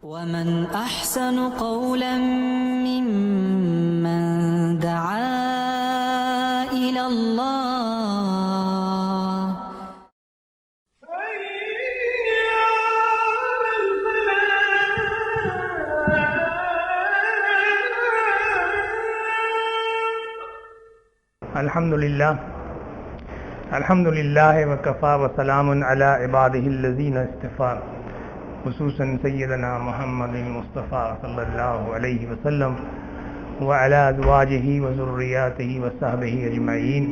ومن أحسن قولا ممن دعا إلى الله الحمد لله وكفى وسلام على عباده الذين اصطفى خصوصا سيدنا محمد المصطفى صلى الله عليه وسلم وعلى ازواجه وذرياته وصحبه اجمعين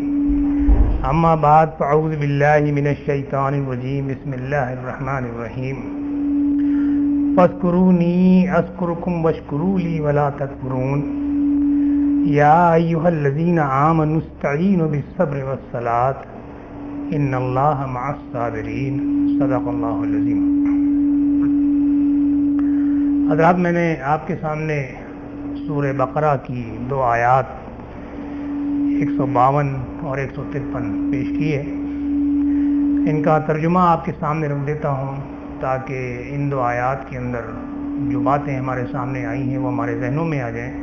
اما بعد فاعوذ بالله من الشيطان الرجيم بسم الله الرحمن الرحيم فاذكروني اذكركم واشكروا لي ولا تكفرون یا ایھا الذین آمنوا استعینوا بالصبر والصلاۃ ان اللہ مع الصابرین صدق اللہ العظیم۔ حضرات، میں نے آپ کے سامنے سورہ بقرہ کی دو آیات 152 اور 153 پیش کی ہے۔ ان کا ترجمہ آپ کے سامنے رکھ دیتا ہوں تاکہ ان دو آیات کے اندر جو باتیں ہمارے سامنے آئی ہیں وہ ہمارے ذہنوں میں آ جائیں،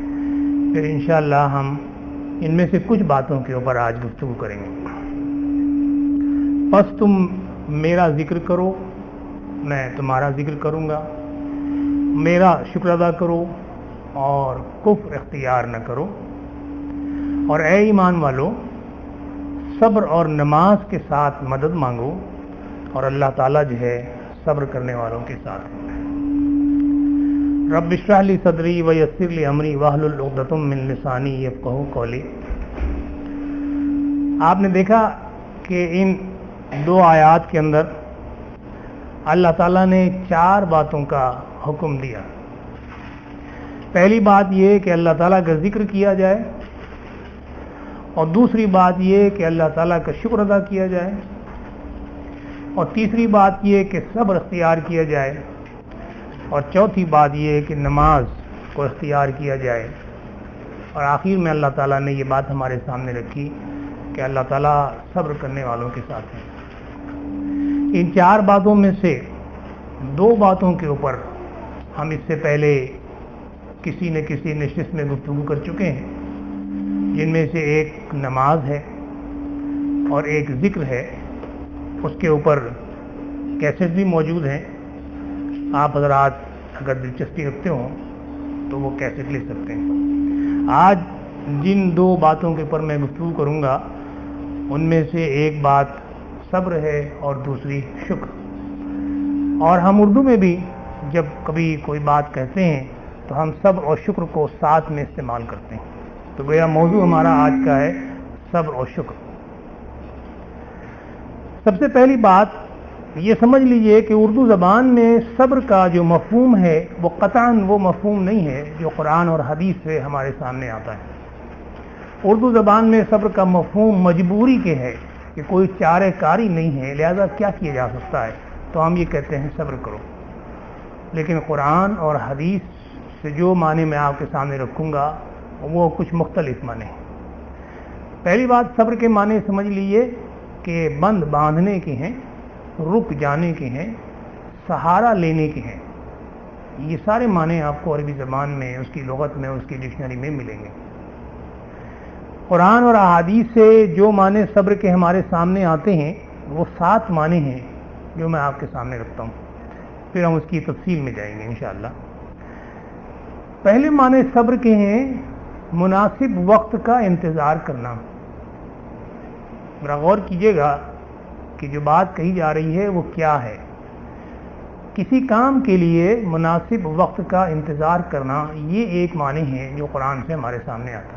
پھر انشاءاللہ ہم ان میں سے کچھ باتوں کے اوپر آج گفتگو کریں گے۔ پس تم میرا ذکر کرو، میں تمہارا ذکر کروں گا، میرا شکر ادا کرو اور کفر اختیار نہ کرو، اور اے ایمان والو صبر اور نماز کے ساتھ مدد مانگو، اور اللہ تعالیٰ جو ہے صبر کرنے والوں کے ساتھ ہے۔ رب اشرح لی صدری ویسر لی امری واحلل عقدۃ من لسانی یفقہوا قولی۔ آپ نے دیکھا کہ ان دو آیات کے اندر اللہ تعالیٰ نے 4 باتوں کا حکم دیا۔ پہلی بات یہ کہ اللہ تعالیٰ کا ذکر کیا جائے، اور دوسری بات یہ کہ اللہ تعالیٰ کا شکر ادا کیا جائے، اور تیسری بات یہ کہ صبر اختیار کیا جائے، اور چوتھی بات یہ کہ نماز کو اختیار کیا جائے، اور آخر میں اللہ تعالیٰ نے یہ بات ہمارے سامنے رکھی کہ اللہ تعالیٰ صبر کرنے والوں کے ساتھ ہیں۔ ان 4 باتوں میں سے 2 باتوں کے اوپر ہم اس سے پہلے کسی نہ کسی نشست میں گفتگو کر چکے ہیں، جن میں سے ایک نماز ہے اور ایک ذکر ہے۔ اس کے اوپر کیسٹ بھی موجود ہیں، آپ حضرات اگر دلچسپی رکھتے ہوں تو وہ کیسٹ لے سکتے ہیں۔ آج جن 2 باتوں کے اوپر میں گفتگو کروں گا ان میں سے ایک بات صبر ہے اور دوسری شکر۔ اور ہم اردو میں بھی جب کبھی کوئی بات کہتے ہیں تو ہم صبر اور شکر کو ساتھ میں استعمال کرتے ہیں، تو گویا موضوع ہمارا آج کا ہے صبر اور شکر۔ سب سے پہلی بات یہ سمجھ لیجئے کہ اردو زبان میں صبر کا جو مفہوم ہے وہ قطعاً وہ مفہوم نہیں ہے جو قرآن اور حدیث سے ہمارے سامنے آتا ہے۔ اردو زبان میں صبر کا مفہوم مجبوری کے ہے کہ کوئی چارہ کاری نہیں ہے، لہذا کیا کیا جا سکتا ہے تو ہم یہ کہتے ہیں صبر کرو۔ لیکن قرآن اور حدیث سے جو معنی میں آپ کے سامنے رکھوں گا وہ کچھ مختلف معنی ہیں۔ پہلی بات صبر کے معنی سمجھ لیجئے کہ بند باندھنے کے ہیں، رک جانے کے ہیں، سہارا لینے کے ہیں۔ یہ سارے معنی آپ کو عربی زبان میں، اس کی لغت میں، اس کی ڈکشنری میں ملیں گے۔ قرآن اور احادیث سے جو معنی صبر کے ہمارے سامنے آتے ہیں وہ 7 معنی ہیں جو میں آپ کے سامنے رکھتا ہوں، پھر ہم اس کی تفصیل میں جائیں گے انشاءاللہ۔ پہلے معنی صبر کے ہیں مناسب وقت کا انتظار کرنا۔ ذرا غور کیجئے گا کہ جو بات کہی جا رہی ہے وہ کیا ہے۔ کسی کام کے لیے مناسب وقت کا انتظار کرنا، یہ ایک معنی ہے جو قرآن سے ہمارے سامنے آتا ہے۔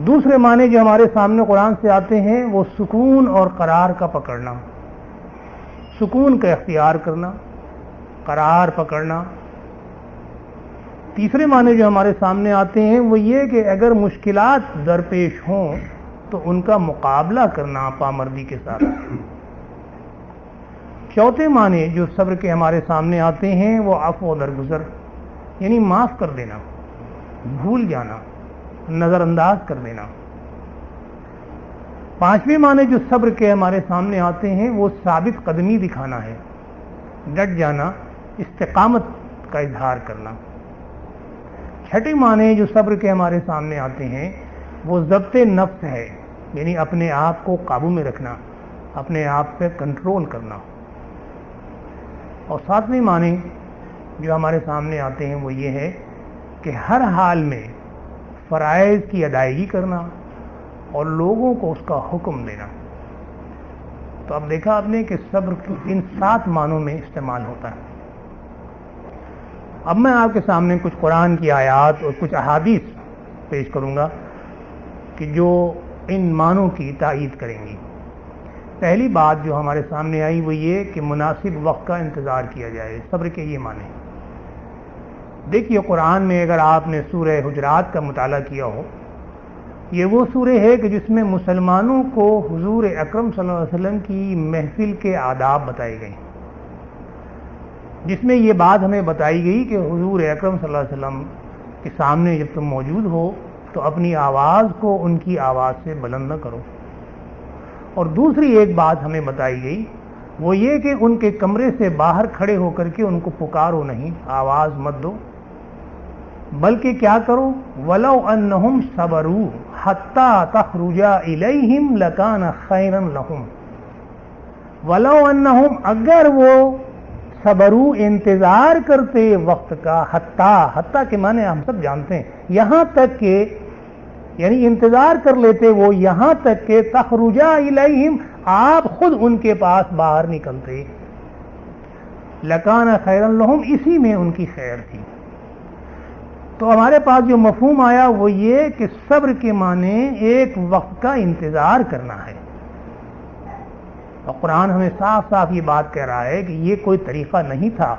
دوسرے معنی جو ہمارے سامنے قرآن سے آتے ہیں وہ سکون اور قرار کا پکڑنا، سکون کا اختیار کرنا، قرار پکڑنا۔ تیسرے معنی جو ہمارے سامنے آتے ہیں وہ یہ کہ اگر مشکلات درپیش ہوں تو ان کا مقابلہ کرنا پامردی کے ساتھ۔ چوتھے معنی جو صبر کے ہمارے سامنے آتے ہیں وہ عفو و درگزر، یعنی معاف کر دینا، بھول جانا، نظر انداز کر دینا۔ 5ویں معنی جو صبر کے ہمارے سامنے آتے ہیں وہ ثابت قدمی دکھانا ہے، ڈٹ جانا، استقامت وقت کا اظہار کرنا۔ چھٹے معنی جو صبر کے ہمارے سامنے آتے ہیں وہ ضبط نفس ہے، یعنی اپنے آپ کو قابو میں رکھنا، اپنے آپ پہ کنٹرول کرنا۔ اور ساتویں معنی جو ہمارے سامنے آتے ہیں وہ یہ ہے کہ ہر حال میں فرائض کی ادائیگی کرنا اور لوگوں کو اس کا حکم دینا۔ تو اب دیکھا آپ نے کہ صبر ان 7 معنوں میں استعمال ہوتا ہے۔ اب میں آپ کے سامنے کچھ قرآن کی آیات اور کچھ احادیث پیش کروں گا کہ جو ان معنوں کی تائید کریں گی۔ پہلی بات جو ہمارے سامنے آئی وہ یہ کہ مناسب وقت کا انتظار کیا جائے، صبر کے یہ معنی۔ دیکھیے قرآن میں اگر آپ نے سورہ حجرات کا مطالعہ کیا ہو، یہ وہ سورہ ہے کہ جس میں مسلمانوں کو حضور اکرم صلی اللہ علیہ وسلم کی محفل کے آداب بتائے گئے، جس میں یہ بات ہمیں بتائی گئی کہ حضور اکرم صلی اللہ علیہ وسلم کے سامنے جب تم موجود ہو تو اپنی آواز کو ان کی آواز سے بلند نہ کرو۔ اور دوسری ایک بات ہمیں بتائی گئی وہ یہ کہ ان کے کمرے سے باہر کھڑے ہو کر کے ان کو پکارو نہیں، آواز مت دو، بلکہ کیا کرو، وَلَوْ أَنَّهُمْ صَبَرُوا حَتَّى تَخْرُجَ إِلَيْهِمْ لَكَانَ خَيْرًا لَهُمْ۔ وَلَوْ أَنَّهُمْ اگر وہ صبرو انتظار کرتے وقت کا، حتیٰ کے معنی ہم سب جانتے ہیں، یہاں تک کہ یعنی انتظار کر لیتے وہ یہاں تک کہ تخرج الیہم آپ خود ان کے پاس باہر نکلتے، لکان خیرا لہم اسی میں ان کی خیر تھی۔ تو ہمارے پاس جو مفہوم آیا وہ یہ کہ صبر کے معنی ایک وقت کا انتظار کرنا ہے، اور قرآن ہمیں صاف صاف یہ بات کہہ رہا ہے کہ یہ کوئی طریقہ نہیں تھا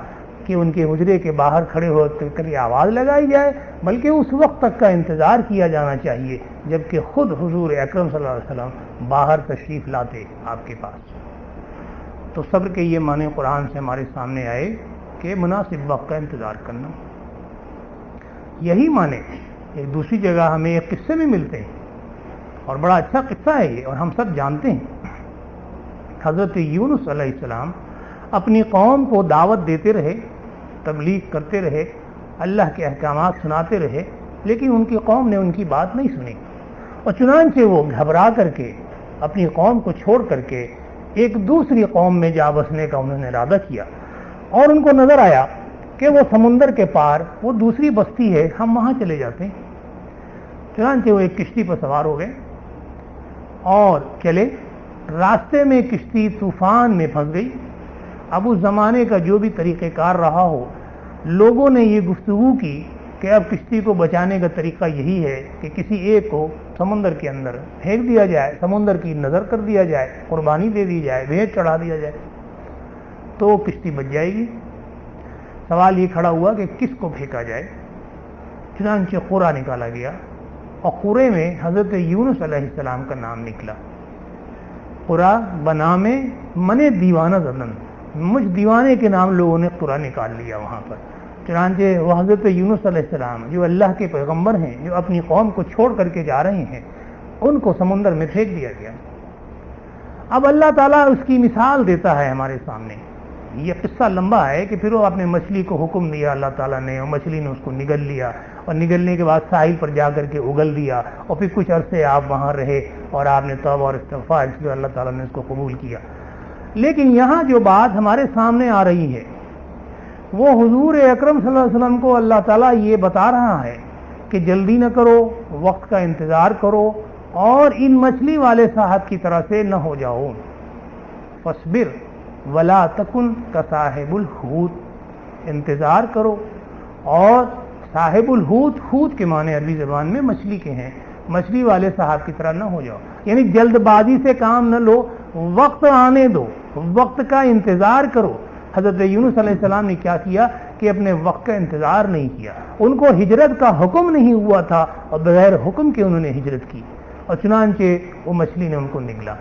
کہ ان کے حجرے کے باہر کھڑے ہو کر آواز لگائی جائے، بلکہ اس وقت تک کا انتظار کیا جانا چاہیے جبکہ خود حضور اکرم صلی اللہ علیہ وسلم باہر تشریف لاتے آپ کے پاس۔ تو صبر کے یہ معنی قرآن سے ہمارے سامنے آئے کہ مناسب وقت کا انتظار کرنا۔ یہی معنی ایک دوسری جگہ ہمیں ایک قصے میں ملتے ہیں، اور بڑا اچھا قصہ ہے یہ، اور ہم سب جانتے ہیں۔ حضرت یونس علیہ السلام اپنی قوم کو دعوت دیتے رہے، تبلیغ کرتے رہے، اللہ کے احکامات سناتے رہے، لیکن ان کی قوم نے ان کی بات نہیں سنی، اور چنانچہ وہ گھبرا کر کے اپنی قوم کو چھوڑ کر کے ایک دوسری قوم میں جا بسنے کا انہوں نے ارادہ کیا، اور ان کو نظر آیا کہ وہ سمندر کے پار وہ دوسری بستی ہے، ہم وہاں چلے جاتے ہیں۔ چنانچہ وہ ایک کشتی پر سوار ہو گئے اور چلے، راستے میں کشتی طوفان میں پھنس گئی۔ اب اس زمانے کا جو بھی طریقہ کار رہا ہو، لوگوں نے یہ گفتگو کی کہ اب کشتی کو بچانے کا طریقہ یہی ہے کہ کسی ایک کو سمندر کے اندر پھینک دیا جائے، سمندر کی نظر کر دیا جائے، قربانی دے دی جائے، بھیٹ چڑھا دیا جائے تو کشتی بچ جائے گی۔ سوال یہ کھڑا ہوا کہ کس کو پھینکا جائے؟ چنانچہ قرہ نکالا گیا، اور قرے میں حضرت یونس علیہ السلام کا نام نکلا۔ قرہ بنام من دیوانہ زدن، مجھ دیوانے کے نام لوگوں نے قرہ نکال لیا وہاں پر۔ چنانچہ وہ حضرت یونس علیہ السلام جو اللہ کے پیغمبر ہیں، جو اپنی قوم کو چھوڑ کر کے جا رہے ہیں، ان کو سمندر میں پھینک دیا گیا۔ اب اللہ تعالیٰ اس کی مثال دیتا ہے ہمارے سامنے۔ یہ قصہ لمبا ہے کہ پھر وہ اپنے مچھلی کو حکم دیا اللہ تعالیٰ نے، اور مچھلی نے اس کو نگل لیا، اور نگلنے کے بعد ساحل پر جا کر کے اگل دیا، اور پھر کچھ عرصے آپ وہاں رہے اور آپ نے توبہ اور استغفار کیا، اللہ تعالیٰ نے اس کو قبول کیا۔ لیکن یہاں جو بات ہمارے سامنے آ رہی ہے وہ حضور اکرم صلی اللہ علیہ وسلم کو اللہ تعالیٰ یہ بتا رہا ہے کہ جلدی نہ کرو، وقت کا انتظار کرو، اور ان مچھلی والے صاحب کی طرح سے نہ ہو جاؤ۔ فاصبر ولا تکن کصاحب الحوت، انتظار کرو، اور صاحب الحوت، حوت کے معنی عربی زبان میں مچھلی کے ہیں، مچھلی والے صاحب کی طرح نہ ہو جاؤ، یعنی جلد بازی سے کام نہ لو، وقت آنے دو، وقت کا انتظار کرو۔ حضرت یونس علیہ السلام نے کیا کیا کہ اپنے وقت کا انتظار نہیں کیا، ان کو ہجرت کا حکم نہیں ہوا تھا اور بغیر حکم کے انہوں نے ہجرت کی، اور چنانچہ وہ مچھلی نے ان کو نگلا۔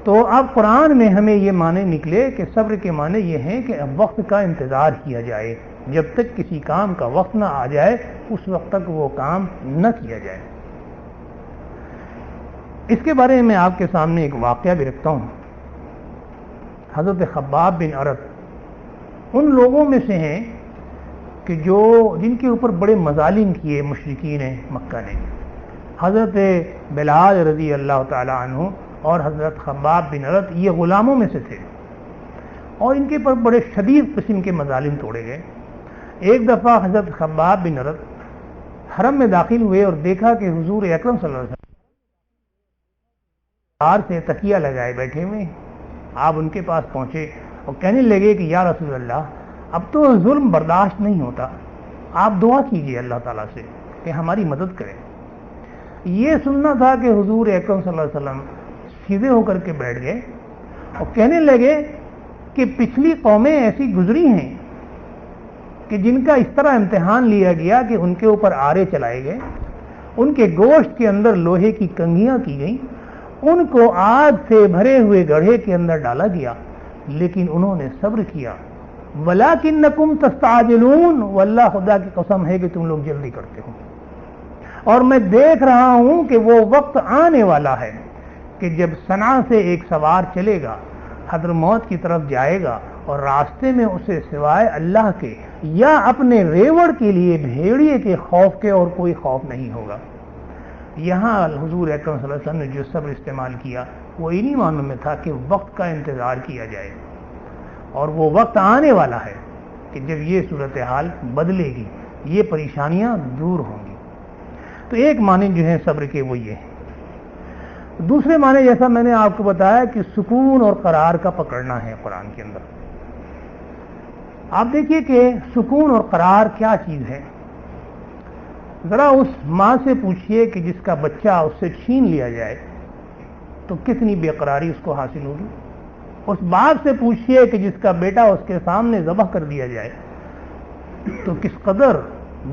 تو اب قرآن میں ہمیں یہ معنی نکلے کہ صبر کے معنی یہ ہیں کہ اب وقت کا انتظار کیا جائے، جب تک کسی کام کا وقت نہ آ جائے اس وقت تک وہ کام نہ کیا جائے۔ اس کے بارے میں آپ کے سامنے ایک واقعہ بھی رکھتا ہوں۔ حضرت خباب بن عرط ان لوگوں میں سے ہیں کہ جن کے اوپر بڑے مظالم کیے مشرکین مکہ نے. حضرت بلال رضی اللہ تعالی عنہ اور حضرت خباب بن عرط یہ غلاموں میں سے تھے اور ان کے پر بڑے شدید قسم کے مظالم توڑے گئے. ایک دفعہ حضرت خباب بن عرط حرم میں داخل ہوئے اور دیکھا کہ حضور اکرم صلی اللہ علیہ وسلم سے تکیہ لگائے بیٹھے ہوئے. آپ ان کے پاس پہنچے اور کہنے لگے کہ یا رسول اللہ اب تو ظلم برداشت نہیں ہوتا, آپ دعا کیجئے اللہ تعالیٰ سے کہ ہماری مدد کریں. یہ سننا تھا کہ حضور اکرم صلی اللہ علیہ وسلم سیدھے ہو کر کے بیٹھ گئے اور کہنے لگے کہ پچھلی قومیں ایسی گزری ہیں کہ جن کا اس طرح امتحان لیا گیا کہ ان کے اوپر آرے چلائے گئے, ان کے گوشت کے اندر لوہے کی کنگھیاں کی گئیں, ان کو آگ سے بھرے ہوئے گڑھے کے اندر ڈالا گیا, لیکن انہوں نے صبر کیا. وَلَكِنَّكُمْ تَسْتَعْجِلُونَ, واللہ خدا کی قسم ہے کہ تم لوگ جلدی کرتے ہو. اور میں دیکھ رہا ہوں کہ وہ وقت آنے والا ہے کہ جب صنعا سے ایک سوار چلے گا, حضرموت کی طرف جائے گا اور راستے میں اسے سوائے اللہ کے یا اپنے ریوڑ کے لیے بھیڑیے کے خوف کے اور کوئی خوف نہیں ہوگا. یہاں حضور اکرم صلی اللہ علیہ وسلم نے جو صبر استعمال کیا وہ انہی معنوں میں تھا کہ وقت کا انتظار کیا جائے, اور وہ وقت آنے والا ہے کہ جب یہ صورتحال بدلے گی, یہ پریشانیاں دور ہوں گی. تو ایک معنی جو ہے صبر کے وہ یہ ہے. دوسرے معنی جیسا میں نے آپ کو بتایا کہ سکون اور قرار کا پکڑنا ہے قرآن کے اندر. آپ دیکھیے کہ سکون اور قرار کیا چیز ہے. ذرا اس ماں سے پوچھئے کہ جس کا بچہ اس سے چھین لیا جائے تو کتنی بے قراری اس کو حاصل ہوگی. اس باپ سے پوچھئے کہ جس کا بیٹا اس کے سامنے ذبح کر دیا جائے تو کس قدر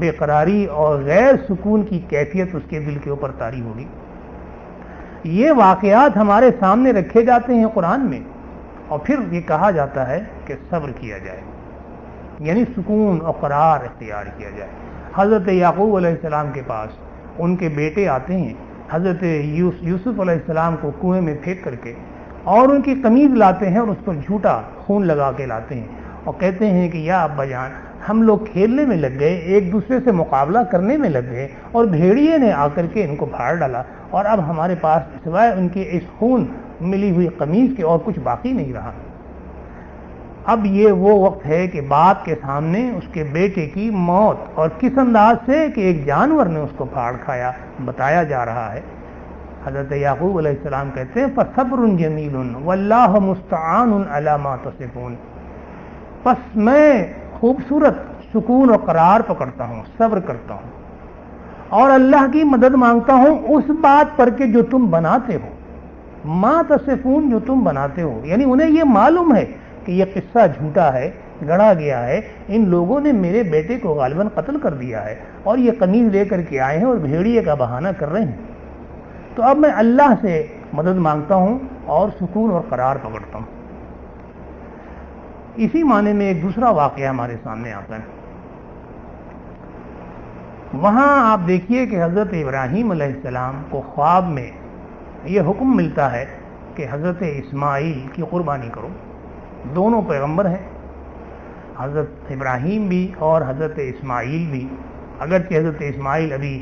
بے قراری اور غیر سکون کی کیفیت اس کے دل کے اوپر طاری ہوگی. یہ واقعات ہمارے سامنے رکھے جاتے ہیں قرآن میں, اور پھر یہ کہا جاتا ہے کہ صبر کیا جائے, یعنی سکون اور قرار اختیار کیا جائے. حضرت یعقوب علیہ السلام کے پاس ان کے بیٹے آتے ہیں, حضرت یوسف علیہ السلام کو کنویں میں پھینک کر کے اور ان کی قمیض لاتے ہیں اور اس پر جھوٹا خون لگا کے لاتے ہیں اور کہتے ہیں کہ یا ابا جان ہم لوگ کھیلنے میں لگ گئے, ایک دوسرے سے مقابلہ کرنے میں لگ گئے اور بھیڑیے نے آ کر کے ان کو پھاڑ ڈالا, اور اب ہمارے پاس سوائے ان کی اس خون ملی ہوئی قمیض کے اور کچھ باقی نہیں رہا. اب یہ وہ وقت ہے کہ باپ کے سامنے اس کے بیٹے کی موت, اور کس انداز سے کہ ایک جانور نے اس کو پھاڑ کھایا, بتایا جا رہا ہے. حضرت یعقوب علیہ السلام کہتے ہیں فَصَبْرٌ جَمِيلٌ وَاللَّهُ مُسْتَعَانٌ عَلَى مَا تَصِفُونَ, پس میں خوبصورت سکون اور قرار پکڑتا ہوں, صبر کرتا ہوں اور اللہ کی مدد مانگتا ہوں اس بات پر کہ جو تم بناتے ہو. ما تصفون, جو تم بناتے ہو, یعنی انہیں یہ معلوم ہے کہ یہ قصہ جھوٹا ہے, گڑا گیا ہے, ان لوگوں نے میرے بیٹے کو غالباً قتل کر دیا ہے اور یہ قمیض لے کر کے آئے ہیں اور بھیڑیے کا بہانہ کر رہے ہیں. تو اب میں اللہ سے مدد مانگتا ہوں اور سکون اور قرار پکڑتا ہوں. اسی معنی میں ایک دوسرا واقعہ ہمارے سامنے آتا ہے. وہاں آپ دیکھیے کہ حضرت ابراہیم علیہ السلام کو خواب میں یہ حکم ملتا ہے کہ حضرت اسماعیل کی قربانی کرو. دونوں پیغمبر ہیں, حضرت ابراہیم بھی اور حضرت اسماعیل بھی, اگرچہ حضرت اسماعیل ابھی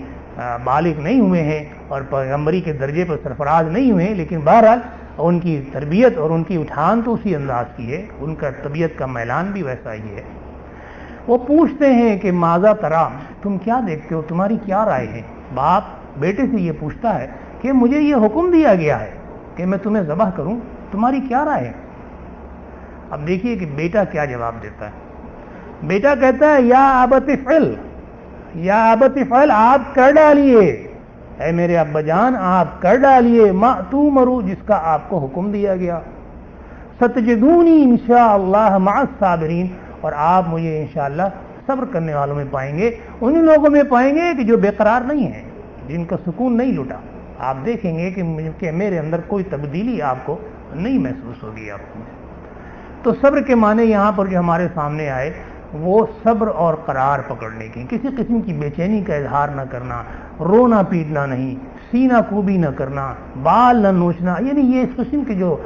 بالغ نہیں ہوئے ہیں اور پیغمبری کے درجے پر سرفراز نہیں ہوئے ہیں, لیکن بہرحال ان کی تربیت اور ان کی اٹھان تو اسی انداز کی ہے, ان کا طبیعت کا میلان بھی ویسا ہی ہے. وہ پوچھتے ہیں کہ ماذا ترا, تم کیا دیکھتے ہو, تمہاری کیا رائے ہے. باپ بیٹے سے یہ پوچھتا ہے کہ مجھے یہ حکم دیا گیا ہے کہ میں تمہیں ذبح کروں, تمہاری کیا رائے ہے. اب دیکھیے کہ بیٹا کیا جواب دیتا ہے. بیٹا کہتا ہے یا ابت افعل, یا ابت افعل, آپ کر ڈالیے, اے میرے ابا جان آپ کر ڈالیے, ما تؤمروا, جس کا آپ کو حکم دیا گیا. ستجدونی انشاءاللہ مع الصابرین, اور آپ مجھے انشاءاللہ صبر کرنے والوں میں پائیں گے, ان لوگوں میں پائیں گے کہ جو بے قرار نہیں ہیں, جن کا سکون نہیں لٹا. آپ دیکھیں گے کہ میرے اندر کوئی تبدیلی آپ کو نہیں محسوس ہوگی. آپ کو تو صبر کے معنی یہاں پر جو ہمارے سامنے آئے وہ صبر اور قرار پکڑنے کی, کسی قسم کی بے چینی کا اظہار نہ کرنا, رونا پیٹنا نہیں, سینہ کوبی نہ کرنا, بال نہ نوچنا, یعنی یہ اس قسم کی جو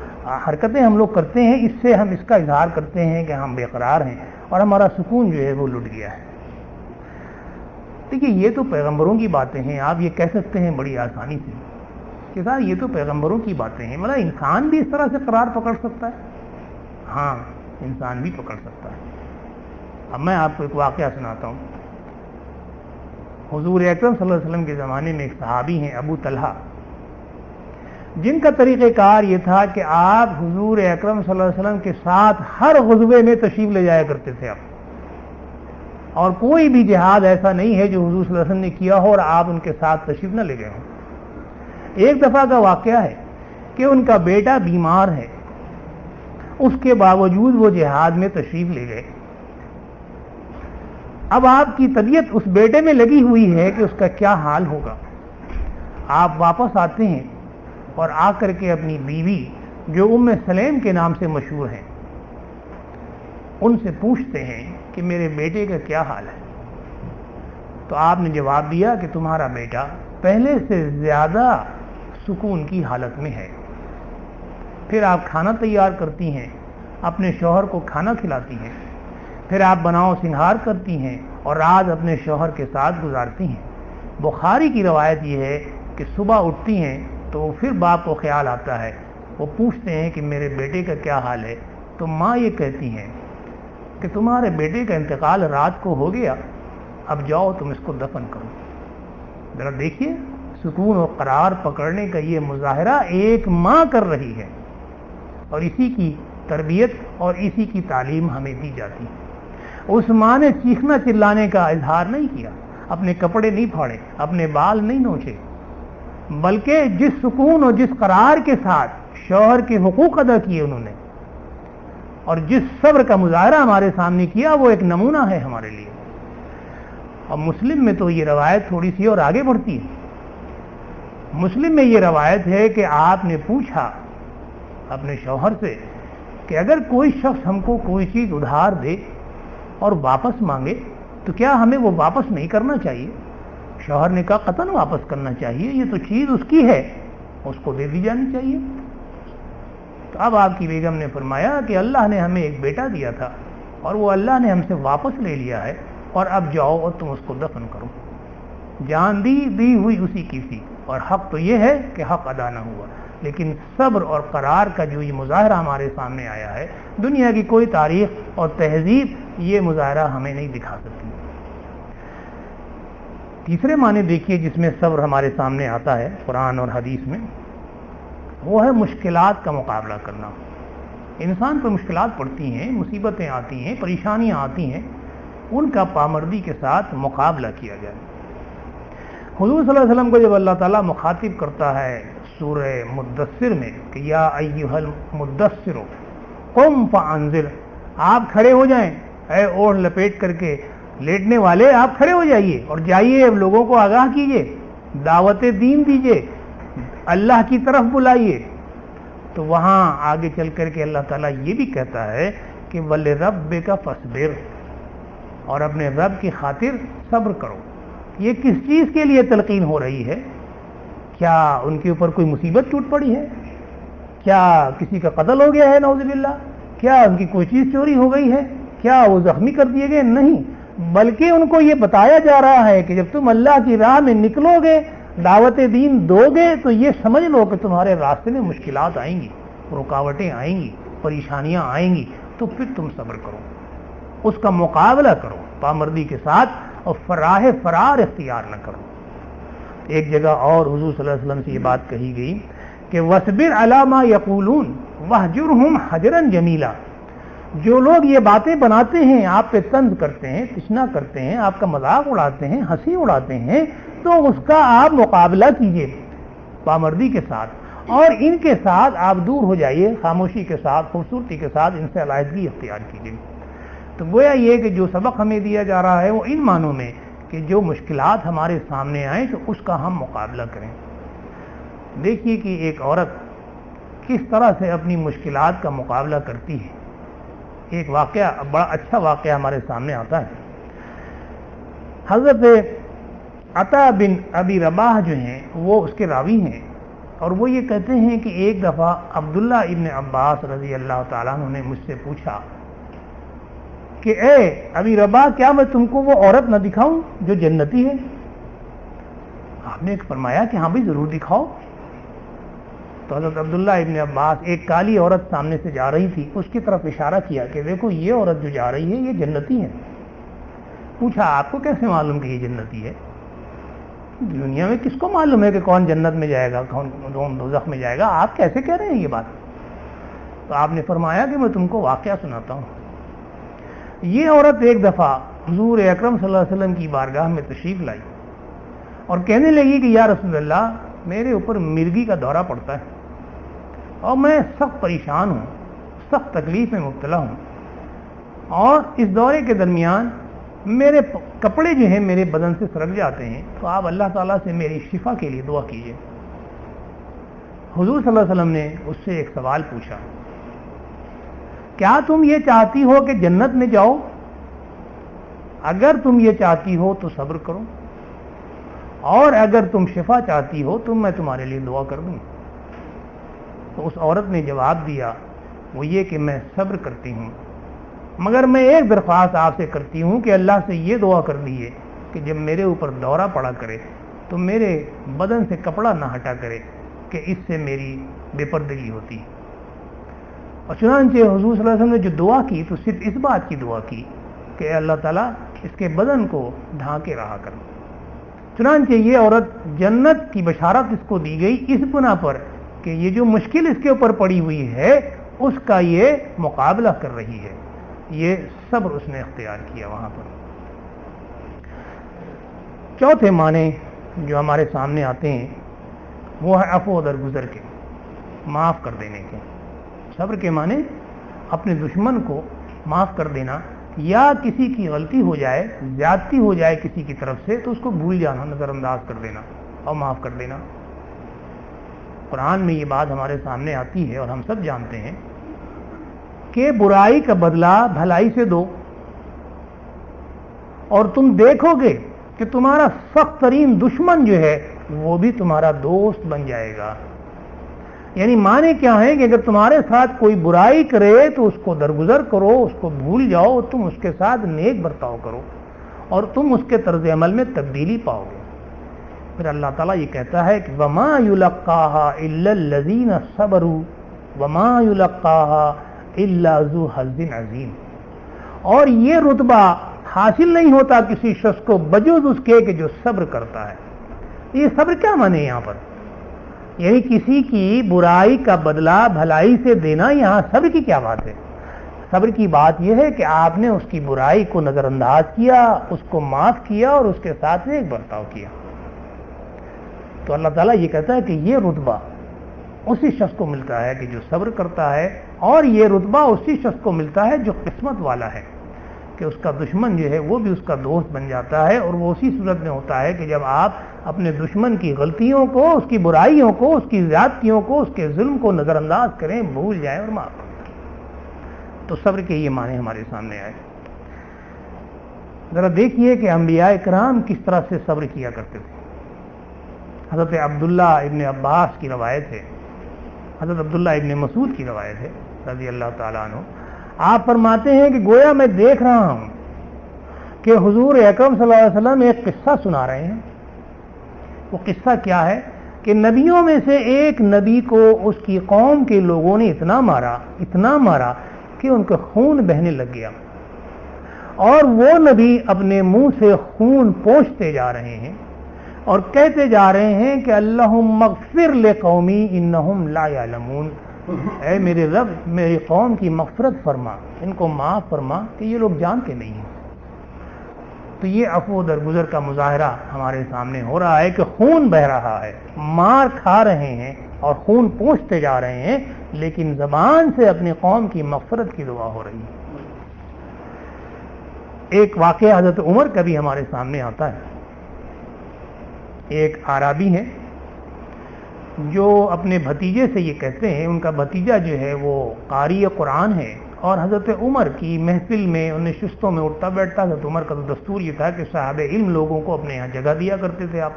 حرکتیں ہم لوگ کرتے ہیں اس سے ہم اس کا اظہار کرتے ہیں کہ ہم بے قرار ہیں اور ہمارا سکون جو ہے وہ لٹ گیا ہے. دیکھیے یہ تو پیغمبروں کی باتیں ہیں، آپ یہ کہہ سکتے ہیں بڑی آسانی سے کہ صاحب یہ تو پیغمبروں کی باتیں ہیں، مطلب انسان بھی اس طرح سے قرار پکڑ سکتا ہے؟ ہاں، انسان بھی پکڑ سکتا ہے۔ اب میں آپ کو ایک واقعہ سناتا ہوں۔ حضور اکرم صلی اللہ علیہ وسلم کے زمانے میں ایک صحابی ہیں ابو طلحہ، جن کا طریقہ کار یہ تھا کہ آپ حضور اکرم صلی اللہ علیہ وسلم کے ساتھ ہر غزوے میں تشریف لے جایا کرتے تھے آپ، اور کوئی بھی جہاد ایسا نہیں ہے جو حضور صلی اللہ علیہ وسلم نے کیا ہو اور آپ ان کے ساتھ تشریف نہ لے گئے ہوں۔ ایک دفعہ کا واقعہ ہے کہ ان کا بیٹا بیمار ہے، اس کے باوجود وہ جہاد میں تشریف لے گئے۔ اب آپ کی طبیعت اس بیٹے میں لگی ہوئی ہے کہ اس کا کیا حال ہوگا۔ آپ واپس آتے ہیں اور آ کر کے اپنی بیوی جو ام سلیم کے نام سے مشہور ہیں ان سے پوچھتے ہیں کہ میرے بیٹے کا کیا حال ہے۔ تو آپ نے جواب دیا کہ تمہارا بیٹا پہلے سے زیادہ سکون کی حالت میں ہے۔ پھر آپ کھانا تیار کرتی ہیں، اپنے شوہر کو کھانا کھلاتی ہیں، پھر آپ بناؤ سنگھار کرتی ہیں اور رات اپنے شوہر کے ساتھ گزارتی ہیں۔ بخاری کی روایت یہ ہے کہ صبح اٹھتی ہیں تو پھر باپ کو خیال آتا ہے، وہ پوچھتے ہیں کہ میرے بیٹے کا کیا حال ہے، تو ماں یہ کہتی ہیں کہ تمہارے بیٹے کا انتقال رات کو ہو گیا، اب جاؤ تم اس کو دفن کرو۔ ذرا دیکھیے سکون و قرار پکڑنے کا یہ مظاہرہ ایک ماں کر رہی ہے، اور اسی کی تربیت اور اسی کی تعلیم ہمیں دی جاتی ہے۔ اس ماں نے چیخنا چلانے کا اظہار نہیں کیا، اپنے کپڑے نہیں پھاڑے، اپنے بال نہیں نوچے، بلکہ جس سکون اور جس قرار کے ساتھ شوہر کے حقوق ادا کیے انہوں نے، اور جس صبر کا مظاہرہ ہمارے سامنے کیا، وہ ایک نمونہ ہے ہمارے لیے۔ اور مسلم میں تو یہ روایت تھوڑی سی اور آگے بڑھتی ہے۔ مسلم میں یہ روایت ہے کہ آپ نے پوچھا اپنے شوہر سے کہ اگر کوئی شخص ہم کو کوئی چیز ادھار دے اور واپس مانگے تو کیا ہمیں وہ واپس نہیں کرنا چاہیے؟ شوہر نے کہا قطعاً واپس کرنا چاہیے، یہ تو چیز اس کی ہے، اس کو دے دی جانی چاہیے۔ تو اب آپ کی بیگم نے فرمایا کہ اللہ نے ہمیں ایک بیٹا دیا تھا اور وہ اللہ نے ہم سے واپس لے لیا ہے، اور اب جاؤ اور تم اس کو دفن کرو۔ جان دی ہوئی اسی کی تھی، اور حق تو یہ ہے کہ حق ادا نہ ہوا، لیکن صبر اور قرار کا جو یہ مظاہرہ ہمارے سامنے آیا ہے، دنیا کی کوئی تاریخ اور تہذیب یہ مظاہرہ ہمیں نہیں دکھا سکتی۔ تیسرے معنی دیکھیے جس میں صبر ہمارے سامنے آتا ہے قرآن اور حدیث میں، وہ ہے مشکلات کا مقابلہ کرنا۔ انسان پر مشکلات پڑتی ہیں، مصیبتیں آتی ہیں، پریشانیاں آتی ہیں، ان کا پامردی کے ساتھ مقابلہ کیا جائے۔ حضور صلی اللہ علیہ وسلم کو جب اللہ تعالیٰ مخاطب کرتا ہے سورہ مدثر میں کہ یا ایھا المدثر قم فانذر، آپ کھڑے ہو جائیں، اے اوڑھ لپیٹ کر کے لیٹنے والے آپ کھڑے ہو جائیے اور جائیے لوگوں کو آگاہ کیجیے، دعوت دین دیجیے، اللہ کی طرف بلائیے۔ تو وہاں آگے چل کر کے اللہ تعالیٰ یہ بھی کہتا ہے کہ وَلِرَبِّكَ فَاصْبِرْ، اور اپنے رب کی خاطر صبر کرو۔ یہ کس چیز کے لیے تلقین ہو رہی ہے؟ کیا ان کے اوپر کوئی مصیبت ٹوٹ پڑی ہے؟ کیا کسی کا قتل ہو گیا ہے نعوذ باللہ؟ کیا ان کی کوئی چیز چوری ہو گئی ہے؟ کیا وہ زخمی کر دیے گئے؟ نہیں، بلکہ ان کو یہ بتایا جا رہا ہے کہ جب تم اللہ کی راہ میں نکلو گے، دعوت دین دو گے، تو یہ سمجھ لو کہ تمہارے راستے میں مشکلات آئیں گی، رکاوٹیں آئیں گی، پریشانیاں آئیں گی، تو پھر تم صبر کرو، اس کا مقابلہ کرو پامردی کے ساتھ، اور فراہ فرار اختیار نہ کرو۔ ایک جگہ اور حضور صلی اللہ علیہ وسلم سے یہ بات کہی گئی کہ وَاصْبِرْ عَلَىٰ مَا يَقُولُونَ وَاهْجُرْهُمْ حَجْرًا جَمِيلًا، جو لوگ یہ باتیں بناتے ہیں، آپ پہ طنز کرتے ہیں، تشنا کرتے ہیں، آپ کا مذاق اڑاتے ہیں، ہنسی اڑاتے ہیں، تو اس کا آپ مقابلہ کیجئے پامردی کے ساتھ، اور ان کے ساتھ آپ دور ہو جائیے، خاموشی کے ساتھ، خوبصورتی کے ساتھ ان سے علیحدگی اختیار کیجئے۔ تو گویا یہ کہ جو سبق ہمیں دیا جا رہا ہے وہ ان معنوں میں کہ جو مشکلات ہمارے سامنے آئیں تو اس کا ہم مقابلہ کریں۔ دیکھیے کہ ایک عورت کس طرح سے اپنی مشکلات کا مقابلہ کرتی ہے۔ ایک واقعہ، بڑا اچھا واقعہ ہمارے سامنے آتا ہے۔ حضرت عطا بن ابی رباح جو ہیں وہ اس کے راوی ہیں، اور وہ یہ کہتے ہیں کہ ایک دفعہ عبداللہ ابن عباس رضی اللہ تعالیٰ عنہ نے مجھ سے پوچھا کہ اے ابی رباح کیا میں تم کو وہ عورت نہ دکھاؤں جو جنتی ہے؟ آپ نے فرمایا کہ ہاں بھی ضرور دکھاؤ. تو حضرت عبداللہ ابن عباس ایک کالی عورت سامنے سے جا رہی تھی, اس کی طرف اشارہ کیا کہ دیکھو یہ عورت جو جا رہی ہے یہ جنتی ہے. پوچھا آپ کو کیسے معلوم کہ یہ جنتی ہے؟ دنیا میں کس کو معلوم ہے کہ کون جنت میں جائے گا کون دوزخ میں جائے گا؟ آپ کیسے کہہ رہے ہیں یہ بات؟ تو آپ نے فرمایا کہ میں تم کو واقعہ سناتا ہوں. یہ عورت ایک دفعہ حضور اکرم صلی اللہ علیہ وسلم کی بارگاہ میں تشریف لائی اور کہنے لگی کہ یا رسول اللہ میرے اوپر مرگی کا دورہ پڑتا ہے اور میں سخت پریشان ہوں, سخت تکلیف میں مبتلا ہوں, اور اس دورے کے درمیان میرے کپڑے جو ہیں میرے بدن سے سرک جاتے ہیں, تو آپ اللہ تعالیٰ سے میری شفا کے لیے دعا کیجیے. حضور صلی اللہ علیہ وسلم نے اس سے ایک سوال پوچھا, کیا تم یہ چاہتی ہو کہ جنت میں جاؤ؟ اگر تم یہ چاہتی ہو تو صبر کرو, اور اگر تم شفا چاہتی ہو تو میں تمہارے لیے دعا کر دوں. تو اس عورت نے جواب دیا, وہ یہ کہ میں صبر کرتی ہوں, مگر میں ایک درخواست آپ سے کرتی ہوں کہ اللہ سے یہ دعا کر دیجیے کہ جب میرے اوپر دورہ پڑا کرے تو میرے بدن سے کپڑا نہ ہٹا کرے, کہ اس سے میری بے پردگی ہوتی. اور چنانچہ حضور صلی اللہ علیہ وسلم نے جو دعا کی تو صرف اس بات کی دعا کی کہ اے اللہ تعالیٰ اس کے بدن کو ڈھانکے رہا کر. چنانچہ یہ عورت جنت کی بشارت اس کو دی گئی اس بنا پر کہ یہ جو مشکل اس کے اوپر پڑی ہوئی ہے اس کا یہ مقابلہ کر رہی ہے. یہ صبر اس نے اختیار کیا وہاں پر. چوتھے معنی جو ہمارے سامنے آتے ہیں وہ ہے عفو و درگزر کے, معاف کر دینے کے. صبر کے معنی اپنے دشمن کو معاف کر دینا, یا کسی کی غلطی ہو جائے, زیادتی ہو جائے کسی کی طرف سے تو اس کو بھول جانا, نظر انداز کر دینا اور معاف کر دینا. قرآن میں یہ بات ہمارے سامنے آتی ہے اور ہم سب جانتے ہیں کہ برائی کا بدلہ بھلائی سے دو, اور تم دیکھو گے کہ تمہارا سخت ترین دشمن جو ہے وہ بھی تمہارا دوست بن جائے گا. یعنی معنی کیا ہے کہ اگر تمہارے ساتھ کوئی برائی کرے تو اس کو درگزر کرو, اس کو بھول جاؤ, تم اس کے ساتھ نیک برتاؤ کرو اور تم اس کے طرز عمل میں تبدیلی پاؤ گے. پھر اللہ تعالیٰ یہ کہتا ہے کہ وما يلقاها الا الذين صبروا وما يلقاها الا ذو حظ عظیم. اور یہ رتبہ حاصل نہیں ہوتا کسی شخص کو بجز اس کے کہ جو صبر کرتا ہے. یہ صبر کیا معنی ہے یہاں پر؟ یعنی کسی کی برائی کا بدلہ بھلائی سے دینا, یہاں صبر کی کیا بات ہے؟ صبر کی بات یہ ہے کہ آپ نے اس کی برائی کو نظر انداز کیا, اس کو معاف کیا اور اس کے ساتھ ایک برتاؤ کیا. تو اللہ تعالیٰ یہ کہتا ہے کہ یہ رتبہ اسی شخص کو ملتا ہے کہ جو صبر کرتا ہے, اور یہ رتبہ اسی شخص کو ملتا ہے جو قسمت والا ہے کہ اس کا دشمن جو ہے وہ بھی اس کا دوست بن جاتا ہے. اور وہ اسی صورت میں ہوتا ہے کہ جب آپ اپنے دشمن کی غلطیوں کو, اس کی برائیوں کو, اس کی زیادتیوں کو, اس کے ظلم کو نظر انداز کریں, بھول جائیں اور معاف کریں. تو صبر کے یہ معنی ہمارے سامنے آئے. ذرا دیکھیے کہ انبیاء کرام کس طرح سے صبر کیا کرتے تھے. حضرت عبداللہ ابن عباس کی روایت ہے, حضرت عبداللہ ابن مسعود کی روایت ہے رضی اللہ تعالیٰ عنہ. آپ فرماتے ہیں کہ گویا میں دیکھ رہا ہوں کہ حضور اکرم صلی اللہ علیہ وسلم ایک قصہ سنا رہے ہیں. وہ قصہ کیا ہے کہ نبیوں میں سے ایک نبی کو اس کی قوم کے لوگوں نے اتنا مارا کہ ان کا خون بہنے لگ گیا, اور وہ نبی اپنے منہ سے خون پوچھتے جا رہے ہیں اور کہتے جا رہے ہیں کہ اللہم اغفر لقومی انہم لا یعلمون. اے میرے رب میری قوم کی مغفرت فرما, ان کو معاف فرما کہ یہ لوگ جانتے نہیں ہیں. تو یہ عفو درگزر کا مظاہرہ ہمارے سامنے ہو رہا ہے کہ خون بہ رہا ہے, مار کھا رہے ہیں اور خون پوچھتے جا رہے ہیں, لیکن زبان سے اپنی قوم کی مغفرت کی دعا ہو رہی ہے. ایک واقعہ حضرت عمر کا بھی ہمارے سامنے آتا ہے. ایک عربی ہے جو اپنے بھتیجے سے یہ کہتے ہیں, ان کا بھتیجا جو ہے وہ قاری قرآن ہے, اور حضرت عمر کی محفل میں ان نشستوں میں اٹھتا بیٹھتا. حضرت عمر کا تو دستور یہ تھا کہ صاحب علم لوگوں کو اپنے یہاں جگہ دیا کرتے تھے آپ,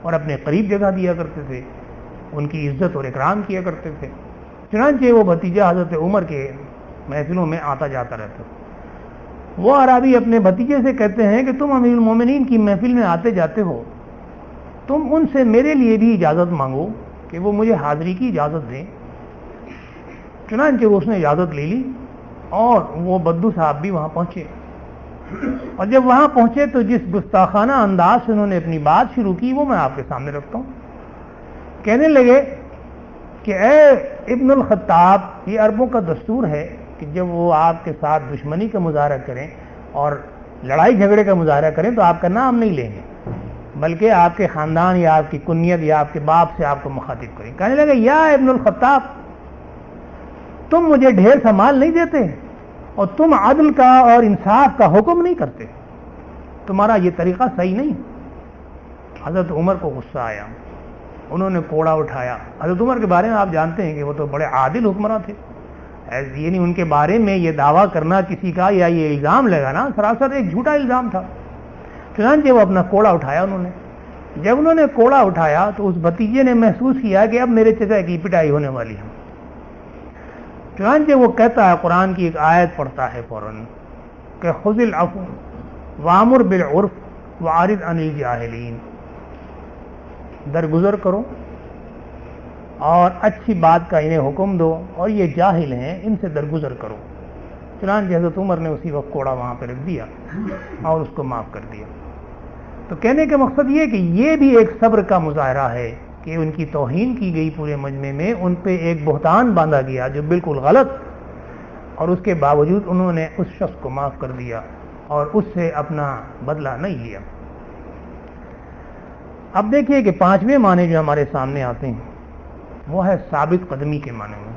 اور اپنے قریب جگہ دیا کرتے تھے, ان کی عزت اور اکرام کیا کرتے تھے. چنانچہ وہ بھتیجا حضرت عمر کے محفلوں میں آتا جاتا رہتا. وہ عربی اپنے بھتیجے سے کہتے ہیں کہ تم امیر المومنین کی محفل میں آتے جاتے ہو، تم ان سے میرے لیے بھی اجازت مانگو کہ وہ مجھے حاضری کی اجازت دیں۔ چنانچہ اس نے اجازت لے لی اور وہ بدو صاحب بھی وہاں پہنچے، اور جب وہاں پہنچے تو جس گستاخانہ انداز سے انہوں نے اپنی بات شروع کی وہ میں آپ کے سامنے رکھتا ہوں۔ کہنے لگے کہ اے ابن الخطاب، یہ عربوں کا دستور ہے کہ جب وہ آپ کے ساتھ دشمنی کا مظاہرہ کریں اور لڑائی جھگڑے کا مظاہرہ کریں تو آپ کا نام نہیں لیں گے، بلکہ آپ کے خاندان یا آپ کی کنیت یا آپ کے باپ سے آپ کو مخاطب کریں۔ کہنے لگے یا ابن الخطاب، تم مجھے ڈھیر سا مال نہیں دیتے اور تم عدل کا اور انصاف کا حکم نہیں کرتے، تمہارا یہ طریقہ صحیح نہیں۔ حضرت عمر کو غصہ آیا، انہوں نے کوڑا اٹھایا۔ حضرت عمر کے بارے میں آپ جانتے ہیں کہ وہ تو بڑے عادل حکمراں تھے، یعنی ان کے بارے میں یہ دعویٰ کرنا کسی کا یا یہ الزام لگانا سراسر ایک جھوٹا الزام تھا۔ چنانچہ وہ اپنا کوڑا اٹھایا انہوں نے۔ جب انہوں نے کوڑا اٹھایا تو اس بھتیجے نے محسوس کیا کہ اب میرے چچا کی پٹائی ہونے والی ہے۔ چنانچہ وہ کہتا ہے، قرآن کی ایک آیت پڑھتا ہے فوراً کہ خذ العفو وامر بالعرف وعرض عن الجاہلین، درگزر کرو اور اچھی بات کا انہیں حکم دو، اور یہ جاہل ہیں ان سے درگزر کرو۔ چنانچہ حضرت عمر نے اسی وقت کوڑا وہاں پہ رکھ دیا اور اس کو معاف کر دیا۔ تو کہنے کا مقصد یہ کہ یہ بھی ایک صبر کا مظاہرہ ہے کہ ان کی توہین کی گئی پورے مجمع میں، ان پہ ایک بہتان باندھا گیا جو بالکل غلط، اور اس کے باوجود انہوں نے اس شخص کو معاف کر دیا اور اس سے اپنا بدلہ نہیں لیا۔ اب دیکھیے کہ پانچویں معنی جو ہمارے سامنے آتے ہیں وہ ہے ثابت قدمی کے معنی میں،